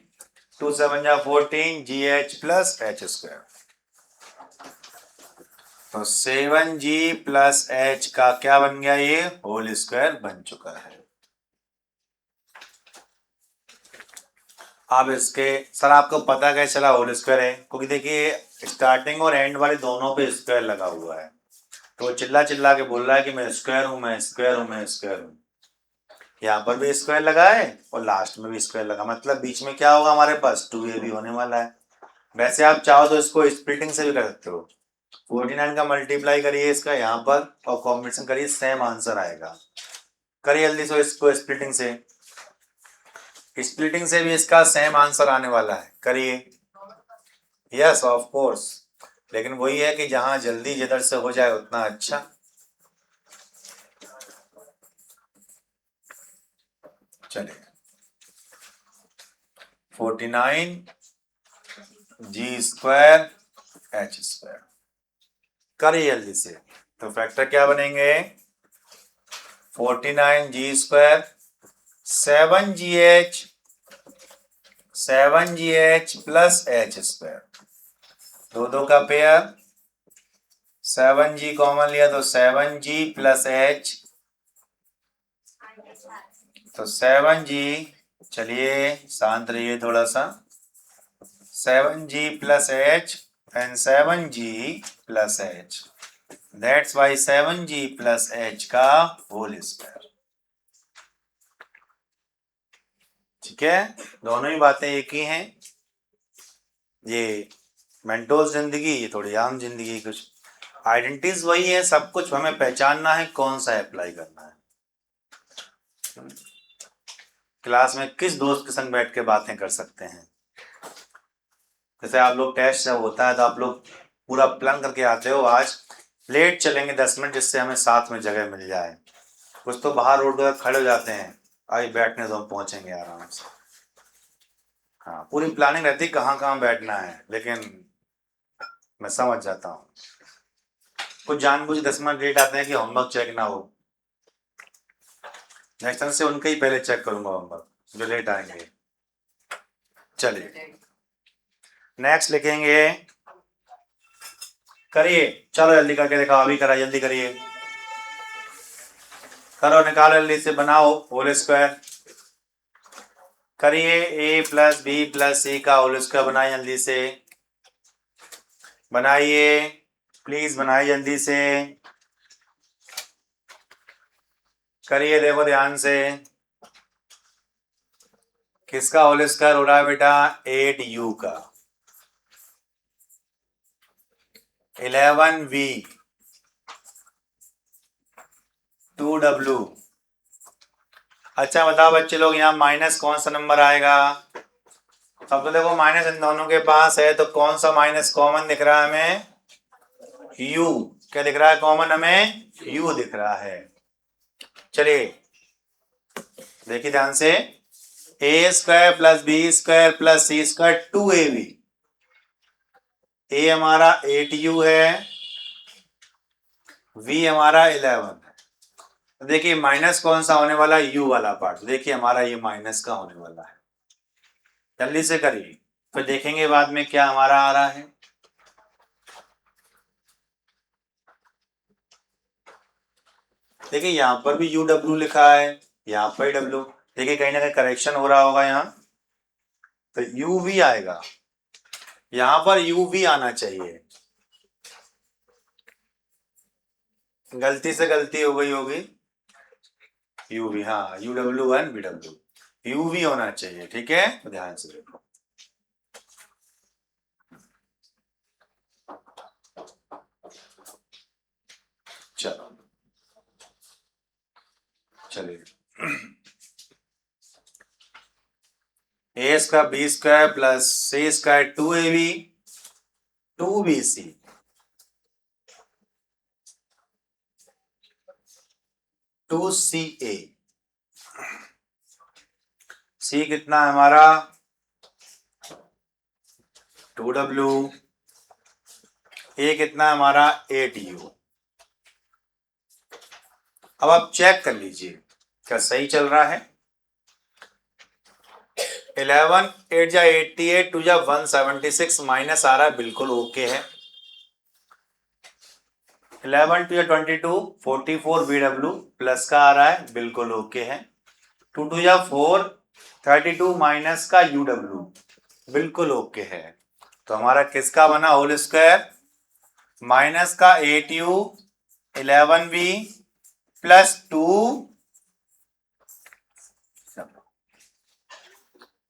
2 7 जा 14 gh प्लस h²। तो 7g प्लस h का क्या बन गया? ये होल स्क्वायर बन चुका है। अब इसके सर आपको पता कैसे चला होल स्क्वायर है? क्योंकि देखिए स्टार्टिंग और एंड वाले दोनों पे स्क्वायर लगा हुआ है, तो चिल्ला चिल्ला के बोल रहा है कि मैं स्क्वायर हूं, मैं स्क्वायर हूं, मैं स्क्वायर हूं। यहाँ पर भी स्क्वायर लगा है और लास्ट में भी स्क्वायर लगा, मतलब बीच में क्या होगा हमारे पास? 2ab होने वाला है। वैसे आप चाहो तो इसको स्प्लिटिंग से भी कर सकते हो। 49 का मल्टीप्लाई करिए इसका यहाँ पर और कॉम्बिनेशन करिए, सेम आंसर आएगा। करिए जल्दी से इसको स्प्लिटिंग से। स्प्लिटिंग से भी इसका सेम आंसर आने वाला है। करिए। यस ऑफ कोर्स, लेकिन वही है कि जहां जल्दी जिधर से हो जाए उतना अच्छा। चलिए, 49g² h²। करिए जल्दी से। तो फैक्टर क्या बनेंगे? 49g² 7gh plus h²। दो दो का पेयर, 7g कॉमन लिया तो 7g प्लस h, तो 7g, चलिए शांत रहिए थोड़ा सा, 7g plus h and 7g plus h, that's why 7g plus h का होल स्क्वायर। ठीक है, दोनों ही बातें एक ही हैं। ये मेंटोस जिंदगी, ये थोड़ी आम जिंदगी। कुछ आइडेंटिटीज वही है, सब कुछ हमें पहचानना है कौन सा अप्लाई करना है। क्लास में किस दोस्त के संग बैठ के बातें कर सकते हैं। जैसे आप लोग टेस्ट जब होता है तो आप लोग पूरा प्लान करके आते हो, आज लेट चलेंगे 10 मिनट जिससे हमें साथ में जगह मिल जाए। कुछ तो बाहर रोड पर खड़े हो जाते हैं, आई बैठने तो हम पहुंचेंगे आराम से। हाँ, पूरी प्लानिंग रहती है कहाँ कहाँ बैठना है, लेकिन मैं समझ जाता हूँ कुछ जानबूझ 10 मिनट लेट आते हैं कि होमवर्क चेक ना हो। नेक्स्ट टाइम से उनके ही पहले चेक करूंगा होमवर्क, जो लेट आएंगे। चलिए नेक्स्ट लिखेंगे। करिए, चलो जल्दी करके दिखाओ, अभी करा, जल्दी करिए, करो, निकालो जल्दी से, बनाओ होल स्क्वायर। करिए, a plus B plus C का होल स्क्वायर बनाइए जल्दी से, बनाइए प्लीज, बनाइए जल्दी से। करिए, देखो ध्यान से, किसका होल स्क्वायर हो रहा है बेटा? 8u का। 11v 2w। अच्छा बताओ बच्चे लोग, यहाँ माइनस कौन सा नंबर आएगा? अब तो देखो माइनस इन दोनों के पास है, तो कौन सा माइनस कॉमन दिख रहा है हमें? u। क्या दिख रहा है कॉमन हमें? u दिख रहा है। चलिए देखिए ध्यान से, A square plus B square plus C square 2ab। A हमारा 8u है, v हमारा 11 है। देखिए माइनस कौन सा होने वाला? u वाला पार्ट। देखिए हमारा ये माइनस का होने वाला है। जल्दी से करिए, फिर देखेंगे बाद में क्या हमारा आ रहा है। देखिए यहाँ पर भी यू डब्ल्यू लिखा है, यहाँ पर डब्ल्यू। देखिए कहीं ना कहीं करेक्शन हो रहा होगा यहाँ, तो यू भी आएगा, यहाँ पर यू भी आना चाहिए। गलती से गलती हो गई होगी, यू भी, हाँ U W and B W, U भी होना चाहिए। ठीक है, तो ध्यान से देखो। चलो चलिए, ए square B square plus C square 2ab 2bc 2ca। सी कितना है हमारा? 2w। ए कितना है हमारा? 8u। अब आप चेक कर लीजिए क्या सही चल रहा है। 11 8 जा 88 2 जा 176 माइनस आ रहा है, बिल्कुल ओके है। 11 2 जा 22 44 BW प्लस का आ रहा है, बिल्कुल ओके है। 2 2 जा 4 32 माइनस का UW बिल्कुल ओके है। तो हमारा किसका बना होल स्क्वायर? माइनस का 8u 11v प्लस 2।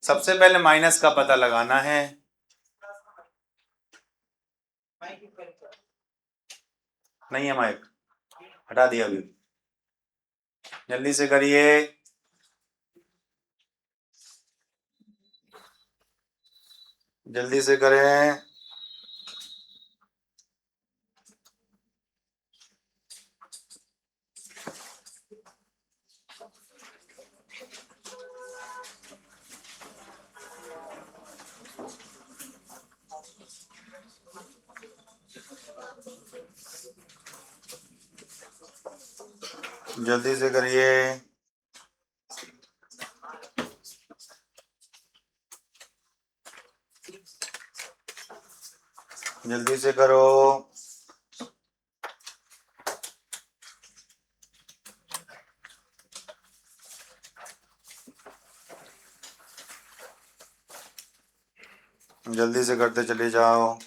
सबसे पहले माइनस का पता लगाना है। नहीं है माइक, हटा दिया अभी। जल्दी से करिए। जल्दी से करें। जल्दी से करिए। जल्दी से करो। जल्दी से करते चले जाओ।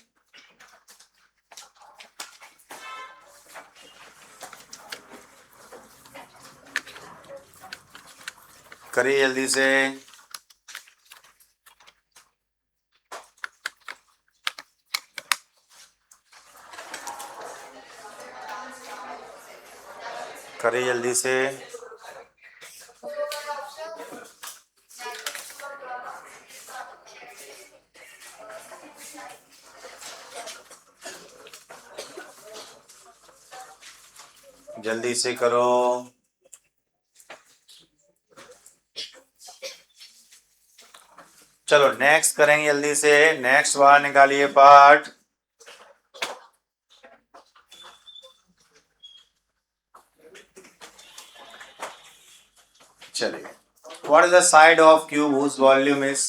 करिए जल्दी से। करिए जल्दी से। जल्दी से करो। चलो नेक्स्ट करेंगे जल्दी से। नेक्स्ट बार निकालिए पार्ट। चलिए, what is the side of cube whose volume is?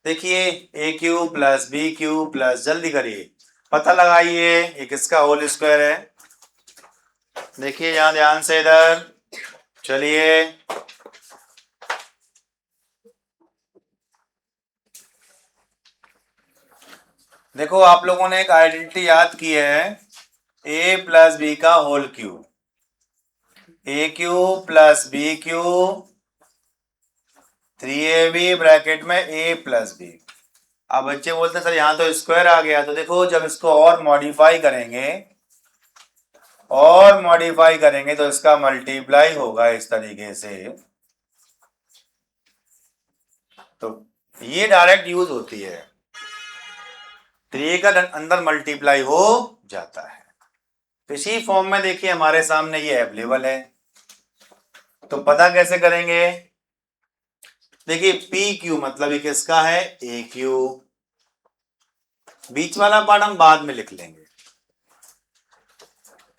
देखिए A cube plus B cube plus, जल्दी करिए पता लगाइए ये किसका होल स्क्वायर है। देखिए यहां ध्यान से इधर। चलिए देखो, आप लोगों ने एक आइडेंटिटी याद की है, ए प्लस बी का whole cube. A cube plus B cube 3ab bracket में a प्लस बी। अब बच्चे बोलते हैं सर यहाँ तो स्क्वायर आ गया, तो देखो जब इसको और मॉडिफाई करेंगे तो इसका मल्टीप्लाई होगा इस तरीके से। तो ये डायरेक्ट यूज होती है, 3 का अंदर मल्टीप्लाई हो जाता है। तो इसी फॉर्म में देखिए हमारे सामने ये अवेलेबल है। तो पता कैसे करेंगे? देखिए पी क्यू मतलब ये किसका है? A Q. बीच वाला पार्ट हम बाद में लिख लेंगे।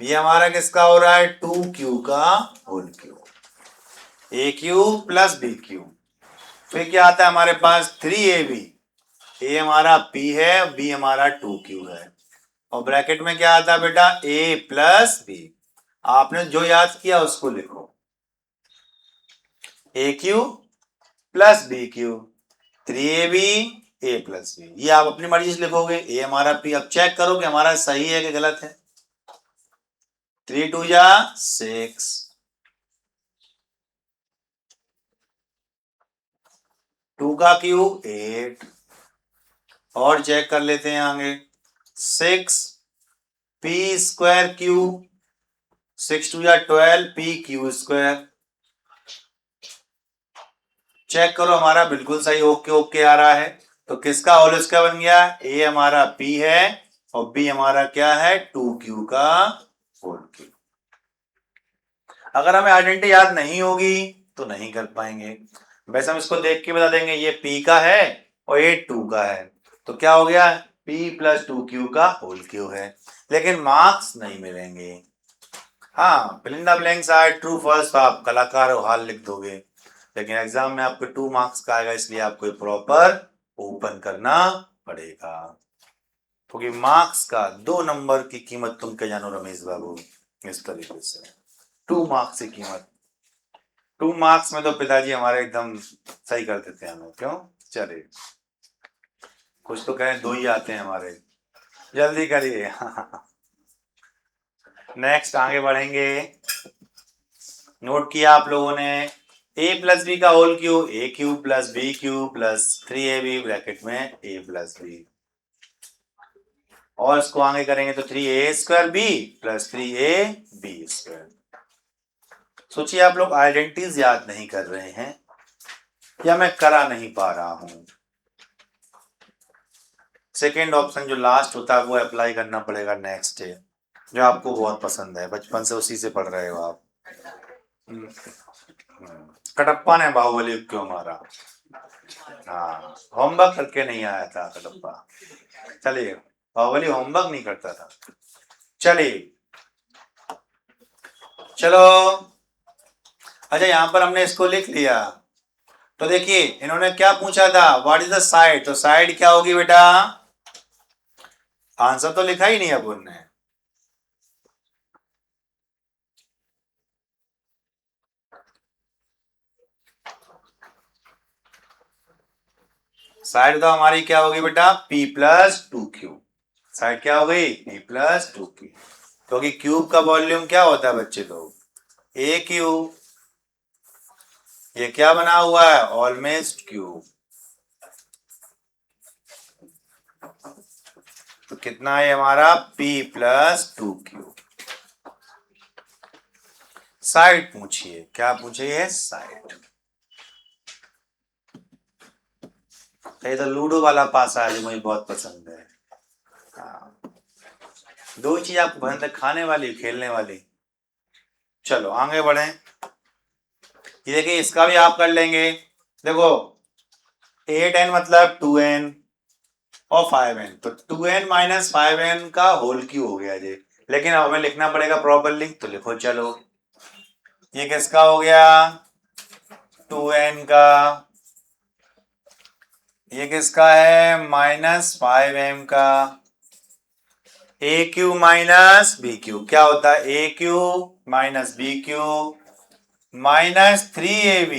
ये हमारा किसका हो रहा है? 2q का होल क्यू। ए क्यू प्लस बी क्यू। फिर क्या आता है हमारे पास? 3ab। ए हमारा p है, b हमारा 2q है, और ब्रैकेट में क्या आता है बेटा? a plus B. आपने जो याद किया उसको लिखो, A cube plus B cube, 3ab a plus B. ये आप अपनी मर्जी से लिखोगे। ए हमारा p। अब चेक करो कि हमारा सही है कि गलत है। 3 2 जा 6, 2 का क्यूब 8, और चेक कर लेते हैं आगे। 6 p स्क्वायर क्यूब, 6 2 जा 12 p क्यू स्क्वायर। चेक करो हमारा बिल्कुल सही ओके ओके आ रहा है। तो किसका होल स्क्वायर बन गया? ए हमारा p है और b हमारा क्या है? 2q का होल क्यूब। अगर हमें आइडेंटिटी याद नहीं होगी तो नहीं कर पाएंगे। वैसे हम इसको देख के बता देंगे ये p का है और ये 2 का है, तो क्या हो गया? p प्लस 2q का होल क्यूब है। लेकिन मार्क्स नहीं मिलेंगे। हाँ, fill in the blanks are true first, आप कलाकार हो हाल लिख दोगे, लेकिन एग्जाम में आपको 2 मार्क्स का आएगा, इसलिए आपको प्रॉपर ओपन करना पड़ेगा। क्योंकि मार्क्स का 2 नंबर की कीमत तुम क्या जानो रमेश बाबू, इस तरीके से 2 मार्क्स की कीमत। 2 मार्क्स में तो पिताजी हमारे एकदम सही कर देते हैं हमें। क्यों? चलिए, कुछ तो कहें 2 ही आते हैं हमारे। जल्दी करिए। नेक्स्ट आगे बढ़ेंगे। नोट किया आप लोगों ने? a प्लस बी का whole cube, A cube plus B cube plus 3ab bracket में a प्लस बी, और इसको आगे करेंगे तो 3a square B plus 3ab square. सोचिए आप लोग आइडेंटिटीज याद नहीं कर रहे हैं या मैं करा नहीं पा रहा हूं। सेकेंड ऑप्शन जो लास्ट होता है वो अप्लाई करना पड़ेगा नेक्स्ट डे, जो आपको बहुत पसंद है, बचपन से उसी से पढ़ रहे हो आप। कटप्पा ने बाहुबली क्यों मारा? हाँ, होमवर्क करके नहीं आया था कटप्पा। चलिए, बाहुबली होमवर्क नहीं करता था। चलिए चलो, अच्छा यहाँ पर हमने इसको लिख लिया। तो देखिए इन्होंने क्या पूछा था? What is the side? तो साइड क्या होगी बेटा? आंसर तो लिखा ही नहीं अपन ने। साइड तो हमारी क्या होगी बेटा? p plus 2q। साइड क्या हो गई? p प्लस 2q, क्योंकि क्यूब का वॉल्यूम क्या होता है बच्चे लोग? a cube. ये क्या बना हुआ है? Almost cube. तो कितना है हमारा? p plus 2q। साइड पूछिए, क्या पूछिए? साइड। ये तो लूडो वाला पासा है जो मुझे बहुत पसंद है। हाँ, 2 चीज आपको पसंद है, खाने वाली, खेलने वाली। चलो आगे बढ़े। ये देखिए इसका भी आप कर लेंगे। देखो 8n मतलब 2n और 5n, तो 2n माइनस 5n का होल क्यू हो गया जी। लेकिन अब हमें लिखना पड़ेगा प्रॉपरली, तो लिखो। चलो ये किसका हो गया? 2n का। ये किसका है? माइनस 5m का। A cube minus B cube क्या होता है? A cube minus B cube minus 3ab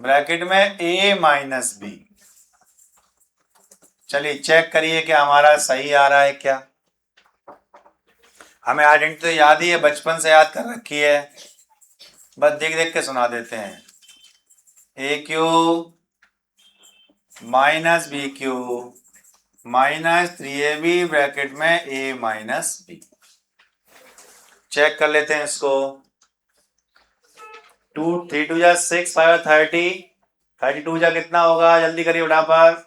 bracket में a माइनस बी। चलिए चेक करिए कि हमारा सही आ रहा है क्या। हमें आइडेंटिटी तो याद ही है, बचपन से याद कर रखी है। बस देख देख के सुना देते हैं। A cube minus B cube minus 3ab bracket में a माइनस बी। चेक कर लेते हैं इसको। 2 3 2 जा 6 5 30 32 जा कितना होगा, जल्दी करिए फटाफट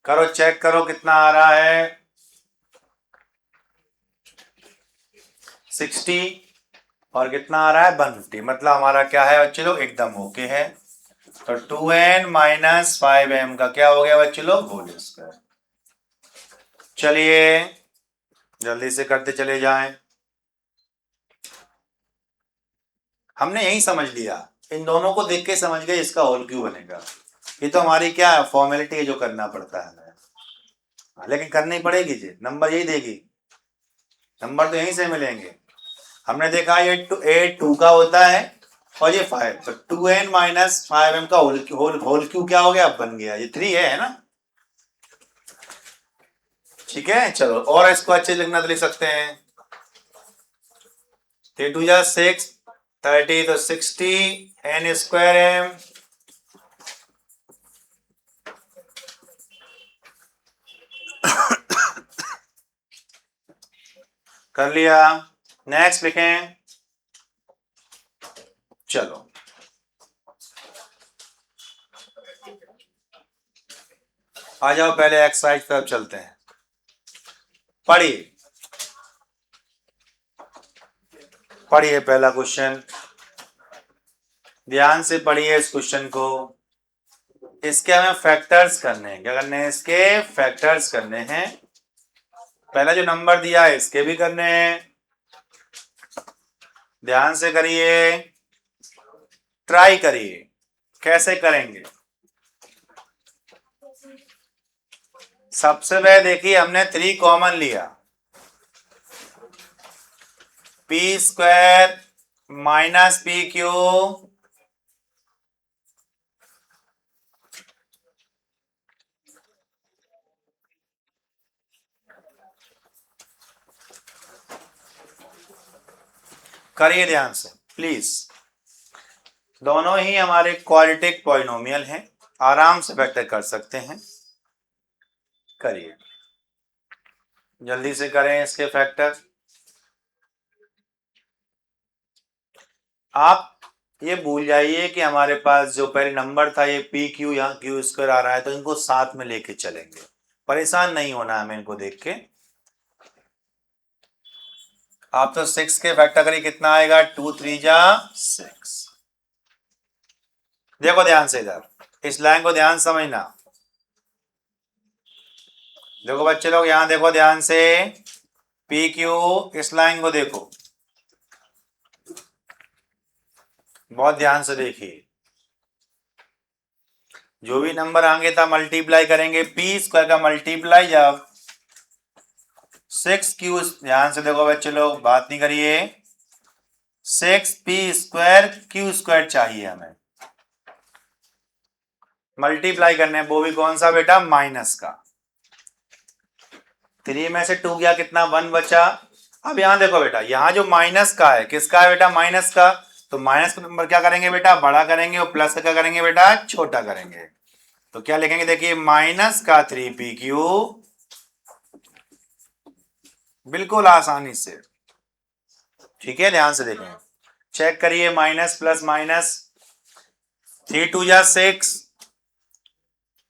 करो, चेक करो कितना आ रहा है। 60 और कितना आ रहा है 150। मतलब हमारा क्या है बच्चे लोग, एकदम ओके है। तो 2n माइनस 5m का क्या हो गया बच्चे लोग, होल स्क्वायर। चलिए जल्दी से करते चले जाएं। हमने यही समझ लिया, इन दोनों को देख के समझ गए इसका होल क्यों बनेगा। ये तो हमारी क्या है, फॉर्मेलिटी है जो करना पड़ता है हमें, लेकिन करनी पड़ेगी जी, नंबर यही देगी, नंबर तो यहीं से मिलेंगे। हमने देखा ये 2 का होता है और ये 5, तो 2n माइनस 5m का होल क्यू क्या हो गया, अब बन गया, ये 3 है ना। ठीक है, चलो और इसको अच्छे लिखना तो लिख सकते हैं। 3 2 जा 6 30 तो 60 n स्क्वायर m कर लिया। नेक्स्ट लिखें, चलो आ जाओ पहले एक्सरसाइज तरफ चलते हैं। पढ़िए पढ़िए पहला क्वेश्चन, ध्यान से पढ़िए इस क्वेश्चन को। इसके हमें फैक्टर्स करने हैं, क्या करने हैं, इसके फैक्टर्स करने हैं। पहला जो नंबर दिया है इसके भी करने हैं, ध्यान से करिए, ट्राई करिए कैसे करेंगे। सबसे पहले देखिए हमने 3 कॉमन लिया, P square minus P Q करिए ध्यान से प्लीज। दोनों ही हमारे क्वाड्रेटिक पॉलिनोमियल हैं, आराम से फैक्टर कर सकते हैं। करिए जल्दी से करें इसके फैक्टर। आप ये भूल जाइए कि हमारे पास जो पहले नंबर था ये पी क्यू, यहाँ क्यू स्क्वायर आ रहा है, तो इनको साथ में लेके चलेंगे, परेशान नहीं होना हमें इनको देख के। आप तो 6 के फैक्टर करिए, कितना आएगा, 2 3 जा 6। देखो ध्यान से इधर, इस लाइन को ध्यान समझना। देखो बच्चे लोग यहां देखो ध्यान से, पी क्यू, इस लाइन को देखो, बहुत ध्यान से देखिए। जो भी नंबर आएंगे था मल्टीप्लाई करेंगे, पी स्क्वायर का मल्टीप्लाई जब 6 क्यू, ध्यान से देखो बच्चे लोग, बात नहीं करिए, 6 पी स्क्वायर क्यू स्क्वायर चाहिए हमें, मल्टीप्लाई करने हैं, वो भी कौन सा बेटा, माइनस का। 3 में से 2 गया, कितना 1 बचा। अब यहां देखो बेटा, यहां जो माइनस का है, किसका है बेटा, माइनस का, तो माइनस का नंबर क्या करेंगे बेटा, बड़ा करेंगे, और प्लस का क्या करेंगे बेटा, छोटा करेंगे। तो क्या लिखेंगे, देखिए माइनस का 3pq, बिल्कुल आसानी से। ठीक है, ध्यान से देखें, चेक करिए, माइनस प्लस माइनस, 3 2 जा 6,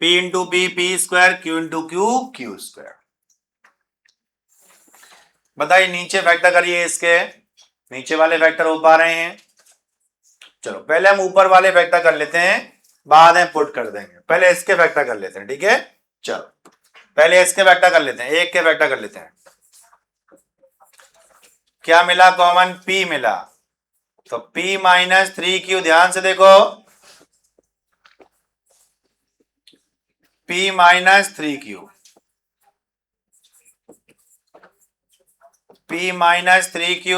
p into P, P square, q into Q, Q square. बताइए नीचे फैक्टर करिए, इसके नीचे वाले फैक्टर हो पा रहे हैं। चलो पहले हम ऊपर वाले फैक्टर कर लेते हैं, बाद में पुट कर देंगे, पहले इसके फैक्टर कर लेते हैं। ठीक है, चलो पहले इसके फैक्टर कर लेते हैं, एक के फैक्टर कर लेते हैं। क्या मिला कॉमन, p मिला, तो p माइनस 3q, ध्यान से देखो, p minus 3q, p minus 3q,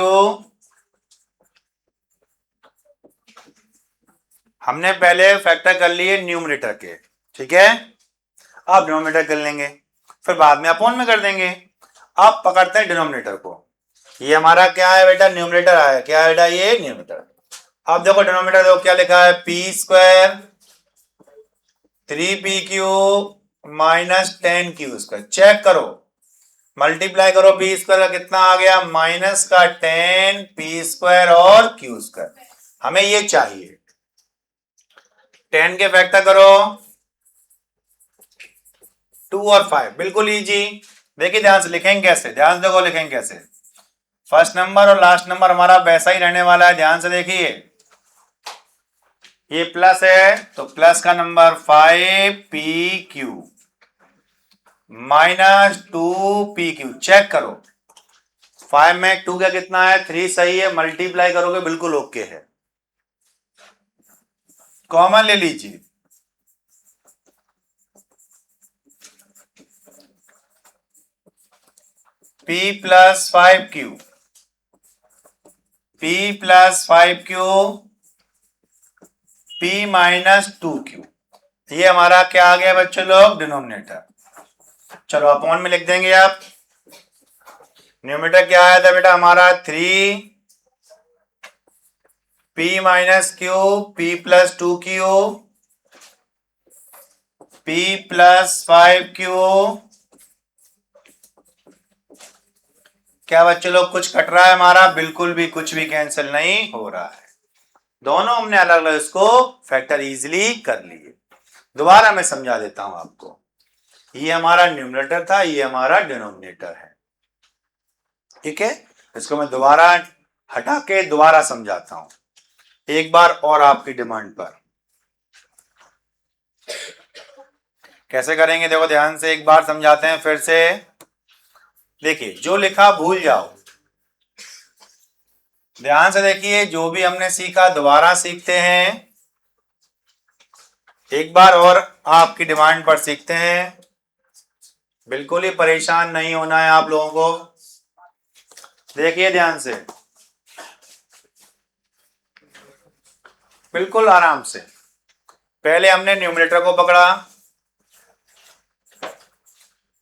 हमने पहले फैक्टर कर लिए न्यूमरेटर के। ठीक है, अब डिनोमिनेटर कर लेंगे, फिर बाद में अपॉन में कर देंगे। अब पकड़ते हैं डिनोमिनेटर को, ये हमारा क्या है बेटा, न्यूमरेटर आया, क्या है बेटा, ये न्यूमरेटर। अब देखो डिनोमिनेटर देखो क्या लिखा है, P square 3p³ minus 10q²। Check करो, मल्टीप्लाई करो, पी स्क्वायर का कितना आ गया, माइनस का 10p² और q²। हमें ये चाहिए। 10 के फैक्टर करो, 2 और 5, बिल्कुल इजी। देखिए ध्यान से लिखेंगे कैसे, ध्यान से देखो लिखेंगे कैसे। फर्स्ट नंबर और लास्ट नंबर हमारा वैसा ही रहने वाला है, ध्यान से देखिए। ये प्लस है तो प्लस का number 5pq minus 2pq। Check करो, 5 में 2 का कितना है, 3 सही है, मल्टीप्लाई करोगे बिल्कुल ओके है। कॉमन ले लीजिए, p plus 5q, p plus 5q, p minus 2q। ये हमारा क्या आ गया बच्चों लोग, डिनोमिनेटर। चलो अपॉन में लिख देंगे आप। न्यूमरेटर क्या आया था बेटा हमारा, 3p minus q, p plus 2q, p plus 5q। क्या बच्चों लोग कुछ कट रहा है हमारा, बिल्कुल भी कुछ भी कैंसिल नहीं हो रहा है। दोनों हमने अलग अलग इसको फैक्टर इजीली कर लिए। दोबारा मैं समझा देता हूं आपको। ये हमारा न्यूमरेटर था, ये हमारा डिनोमिनेटर है, ठीक है। इसको मैं दोबारा हटा के दोबारा समझाता हूं, एक बार और आपकी डिमांड पर। कैसे करेंगे देखो ध्यान से, एक बार समझाते हैं फिर से। देखिए जो लिखा भूल जाओ, ध्यान से देखिए, जो भी हमने सीखा दोबारा सीखते हैं, एक बार और आपकी डिमांड पर सीखते हैं। बिल्कुल ही परेशान नहीं होना है आप लोगों को। देखिए ध्यान से, बिल्कुल आराम से। पहले हमने न्यूमरेटर को पकड़ा,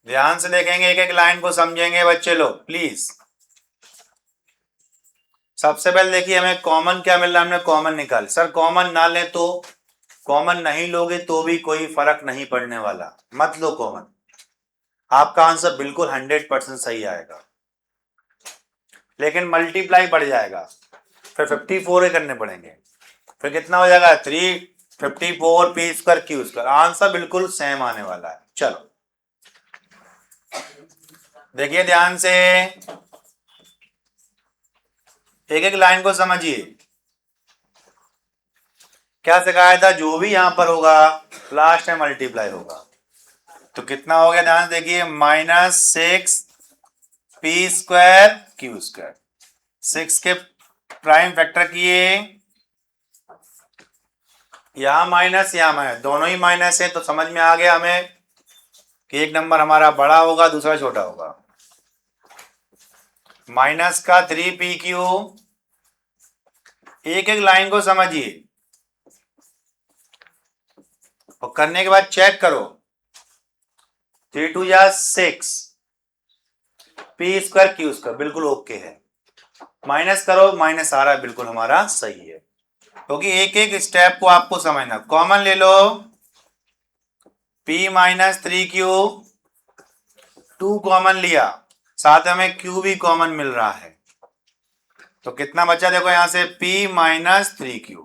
ध्यान से देखेंगे, एक एक लाइन को समझेंगे बच्चे लोग प्लीज। सबसे पहले देखिए हमें कॉमन क्या मिल रहा है, हमने कॉमन निकाल। सर कॉमन ना ले तो, कॉमन नहीं लोगे तो भी कोई फर्क नहीं पड़ने वाला, मत लो कॉमन, आपका आंसर बिल्कुल 100% सही आएगा। लेकिन मल्टीप्लाई बढ़ जाएगा, फिर 54 करने पड़ेंगे, फिर कितना हो जाएगा 354 p²q²। आंसर बिल्कुल सेम आने वाला है। चलो देखिए ध्यान से, एक एक लाइन को समझिए। क्या सिखाया था, जो भी यहां पर होगा लास्ट में मल्टीप्लाई होगा। तो कितना हो गया, ध्यान से देखिए, -6p²q²। 6 के प्राइम फैक्टर किए, यहां माइनस यहां माइनस, दोनों ही माइनस है, तो समझ में आ गया हमें कि एक नंबर हमारा बड़ा होगा दूसरा छोटा होगा। माइनस का 3pq, एक एक लाइन को समझिए और करने के बाद चेक करो। 3 2 जा 6, p²q², बिल्कुल ओके है। माइनस करो, माइनस आ रहा है, बिल्कुल हमारा सही है, क्योंकि एक एक स्टेप को आपको समझना। कॉमन ले लो, p माइनस 3q, 2 कॉमन लिया, साथ में हमें q भी कॉमन मिल रहा है, तो कितना बचा देखो यहां से, p माइनस 3q।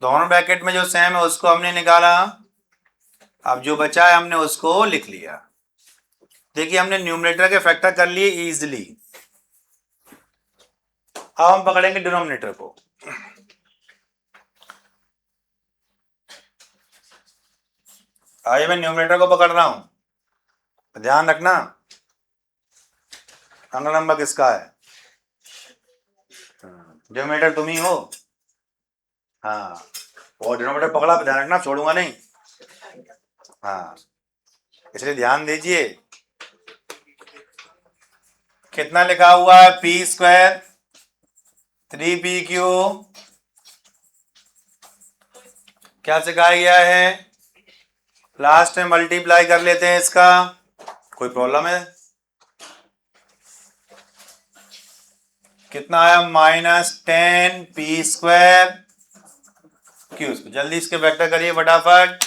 दोनों ब्रैकेट में जो सेम है उसको हमने निकाला, अब जो बचा है हमने उसको लिख लिया। देखिए हमने न्यूमरेटर के फैक्टर कर लिए इजीली। अब हम पकड़ेंगे डिनोमिनेटर को। आइए मैं न्यूमरेटर को पकड़ रहा हूं, ध्यान रखना अंगल नंबर किसका है, डिनोमिनेटर तुम ही हो। हाँ, और डिनोमिनेटर पकड़ा, ध्यान रखना, छोड़ूंगा नहीं। हाँ, इसलिए ध्यान दीजिए। कितना लिखा हुआ है, p² 3pq। क्या सिखाया गया है, लास्ट में मल्टीप्लाई कर लेते हैं इसका, कोई प्रॉब्लम है। कितना आया -10 p² क्यू। जल्दी इसके वेक्टर करिए फटाफट,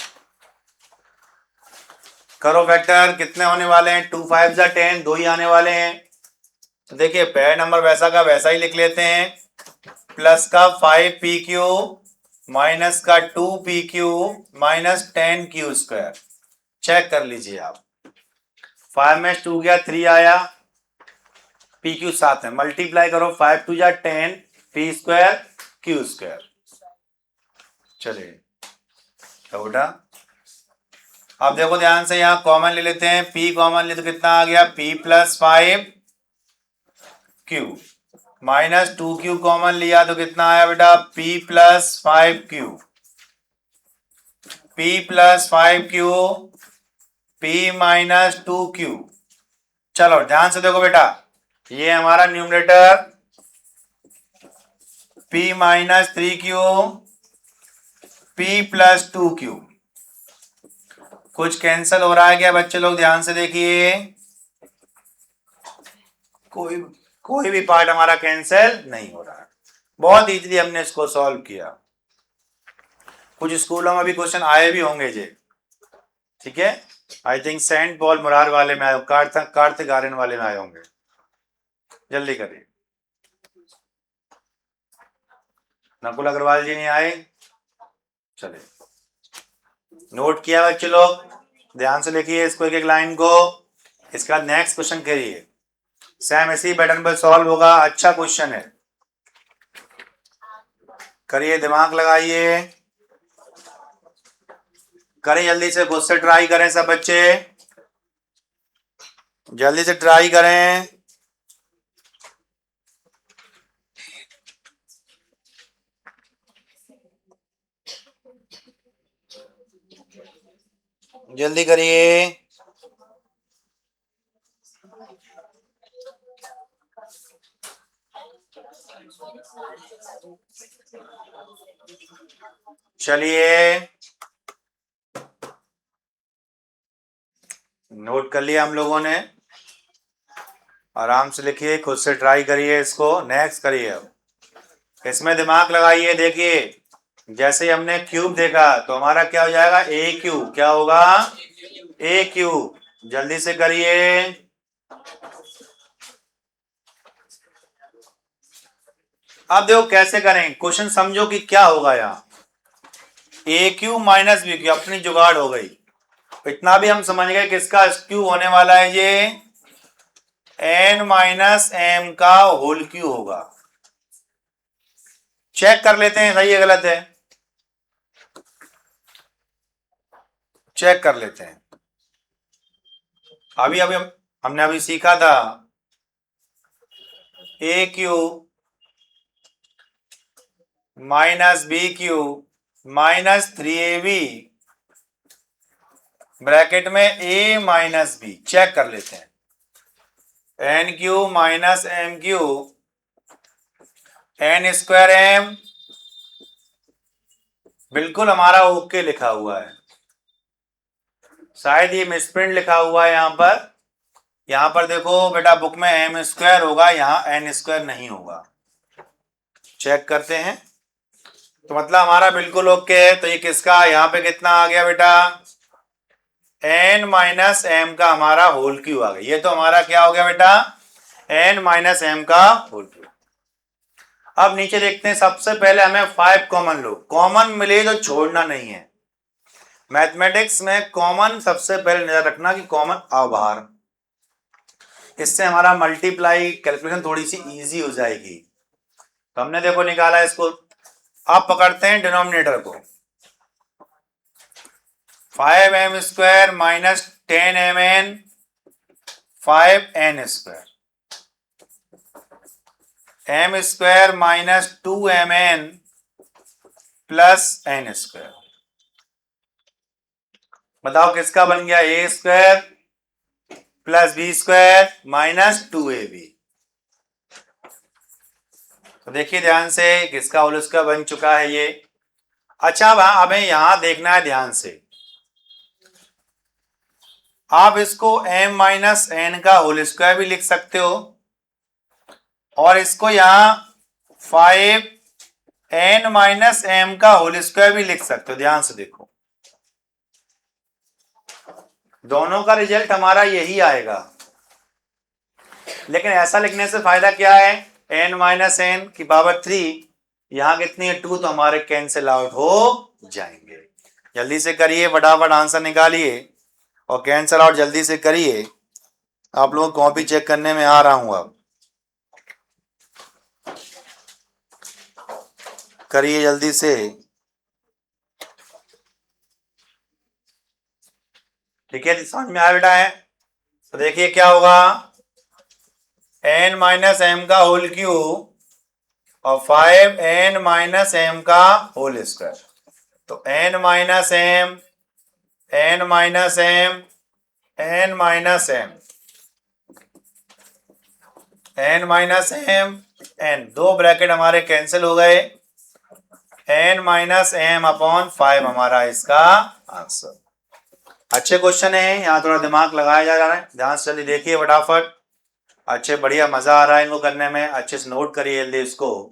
करो वेक्टर। कितने होने वाले हैं? 2 5 जा 10, 2 ही आने वाले हैं। तो देखिए पेयर नंबर वैसा का वैसा ही लिख लेते हैं, प्लस का 5pq माइनस का 2pq माइनस 10q²। चेक कर लीजिए आप, 5 में 2 गया 3 आया, pq 7 है, मल्टीप्लाई करो 5 2 जा 10 p² q²। चलिए क्या बेटा, अब देखो ध्यान से, यहां कॉमन ले लेते हैं, p कॉमन ले तो कितना आ गया p+5q माइनस 2q कॉमन लिया तो कितना आया बेटा p+5q, p+5q p minus 2q। चलो ध्यान से देखो बेटा, ये हमारा numerator p minus 3q p+2q, कुछ कैंसिल हो रहा है क्या बच्चे लोग? ध्यान से देखिए, कोई भी पार्ट हमारा कैंसिल नहीं हो रहा है। बहुत इजीली हमने इसको सॉल्व किया। कुछ स्कूलों में भी क्वेश्चन आए भी होंगे जे, ठीक है। I think Saint Paul Murar वाले में आए, कार्तिक आर्यन वाले में आए होंगे। जल्दी करिए। नकुल अग्रवाल जी नहीं आए? चलिए, नोट किया बच्चे लोग? ध्यान से लिखिए इसको, एक एक लाइन को। इसका नेक्स्ट क्वेश्चन करिए, सेम इसी पैटर्न पर सॉल्व होगा। अच्छा क्वेश्चन है, करिए, दिमाग लगाइए, करें जल्दी से, खुद से ट्राई करें सब बच्चे, जल्दी से ट्राई करें। जल्दी करिए। चलिए, नोट कर लिया हम लोगों ने, आराम से लिखिए, खुद से ट्राई करिए इसको। नेक्स्ट करिए, अब इसमें दिमाग लगाइए। देखिए जैसे हमने क्यूब देखा तो हमारा क्या हो जाएगा ए क्यूब, क्या होगा ए क्यूब। जल्दी से करिए। अब देखो कैसे करें, क्वेश्चन समझो कि क्या होगा। यहाँ ए क्यू माइनस बी क्यू अपनी जुगाड़ हो गई, इतना भी हम समझ गए किसका क्यू होने वाला है, ये n माइनस एम का होल क्यू होगा। चेक कर लेते हैं सही है गलत है, चेक कर लेते हैं। अभी अभी हमने अभी सीखा था A cube minus B cube minus 3ab bracket में a माइनस बी। चेक कर लेते हैं, N cube minus M cube n² m, बिल्कुल हमारा ओके लिखा हुआ है, शायद ये मिसप्रिंट लिखा हुआ है यहाँ पर देखो बेटा, बुक में m² होगा, यहाँ n² नहीं होगा। चेक करते हैं, तो मतलब हमारा बिल्कुल ओके है। तो ये किसका, यहाँ पे कितना आ गया बेटा n माइनस एम का हमारा होल क्यू आ गया। ये तो हमारा क्या हो गया बेटा n माइनस एम का होल क्यू। अब नीचे देखते हैं, सबसे पहले हमें 5 कॉमन लो, कॉमन मिले तो छोड़ना नहीं है। मैथमेटिक्स में कॉमन सबसे पहले नजर रखना कि कॉमन आओ बाहर, इससे हमारा मल्टीप्लाई कैलकुलेशन थोड़ी सी इजी हो जाएगी। तो हमने देखो निकाला इसको। अब पकड़ते हैं डिनोमिनेटर को, 5m² minus 10mn 5n² m² minus 2mn plus n²। बताओ किसका बन गया, a² plus b² minus 2ab। तो देखिए ध्यान से, किसका होल स्क्वायर बन चुका है ये। अच्छा अब हमें यहां देखना है ध्यान से, आप इसको m माइनस एन का होल स्क्वायर भी लिख सकते हो, और इसको यहाँ 5n-m का होल स्क्वायर भी लिख सकते हो। ध्यान से देखो, दोनों का रिजल्ट हमारा यही आएगा, लेकिन ऐसा लिखने से फायदा क्या है, n-n की पावर 3 यहाँ कितनी है 2, तो हमारे कैंसिल आउट हो जाएंगे। जल्दी से करिए, फटाफट आंसर निकालिए और कैंसिल आउट जल्दी से करिए। आप लोग कॉपी चेक करने में आ रहा हूं, अब करिए जल्दी से। ठीक है, समझ में आया बेटा है? तो देखिए क्या होगा, n-m का होल क्यूब और 5n-m का होल स्क्वायर। तो n-m, n-m, n-m, n-m, n, दो ब्रैकेट हमारे कैंसिल हो गए, n-m अपॉन 5 हमारा इसका आंसर। अच्छे क्वेश्चन है, यहाँ थोड़ा दिमाग लगाया जा रहा है। ध्यान से जल्दी देखिए फटाफट, अच्छे बढ़िया मजा आ रहा है इनको करने में। अच्छे से नोट करिए जल्दी इसको।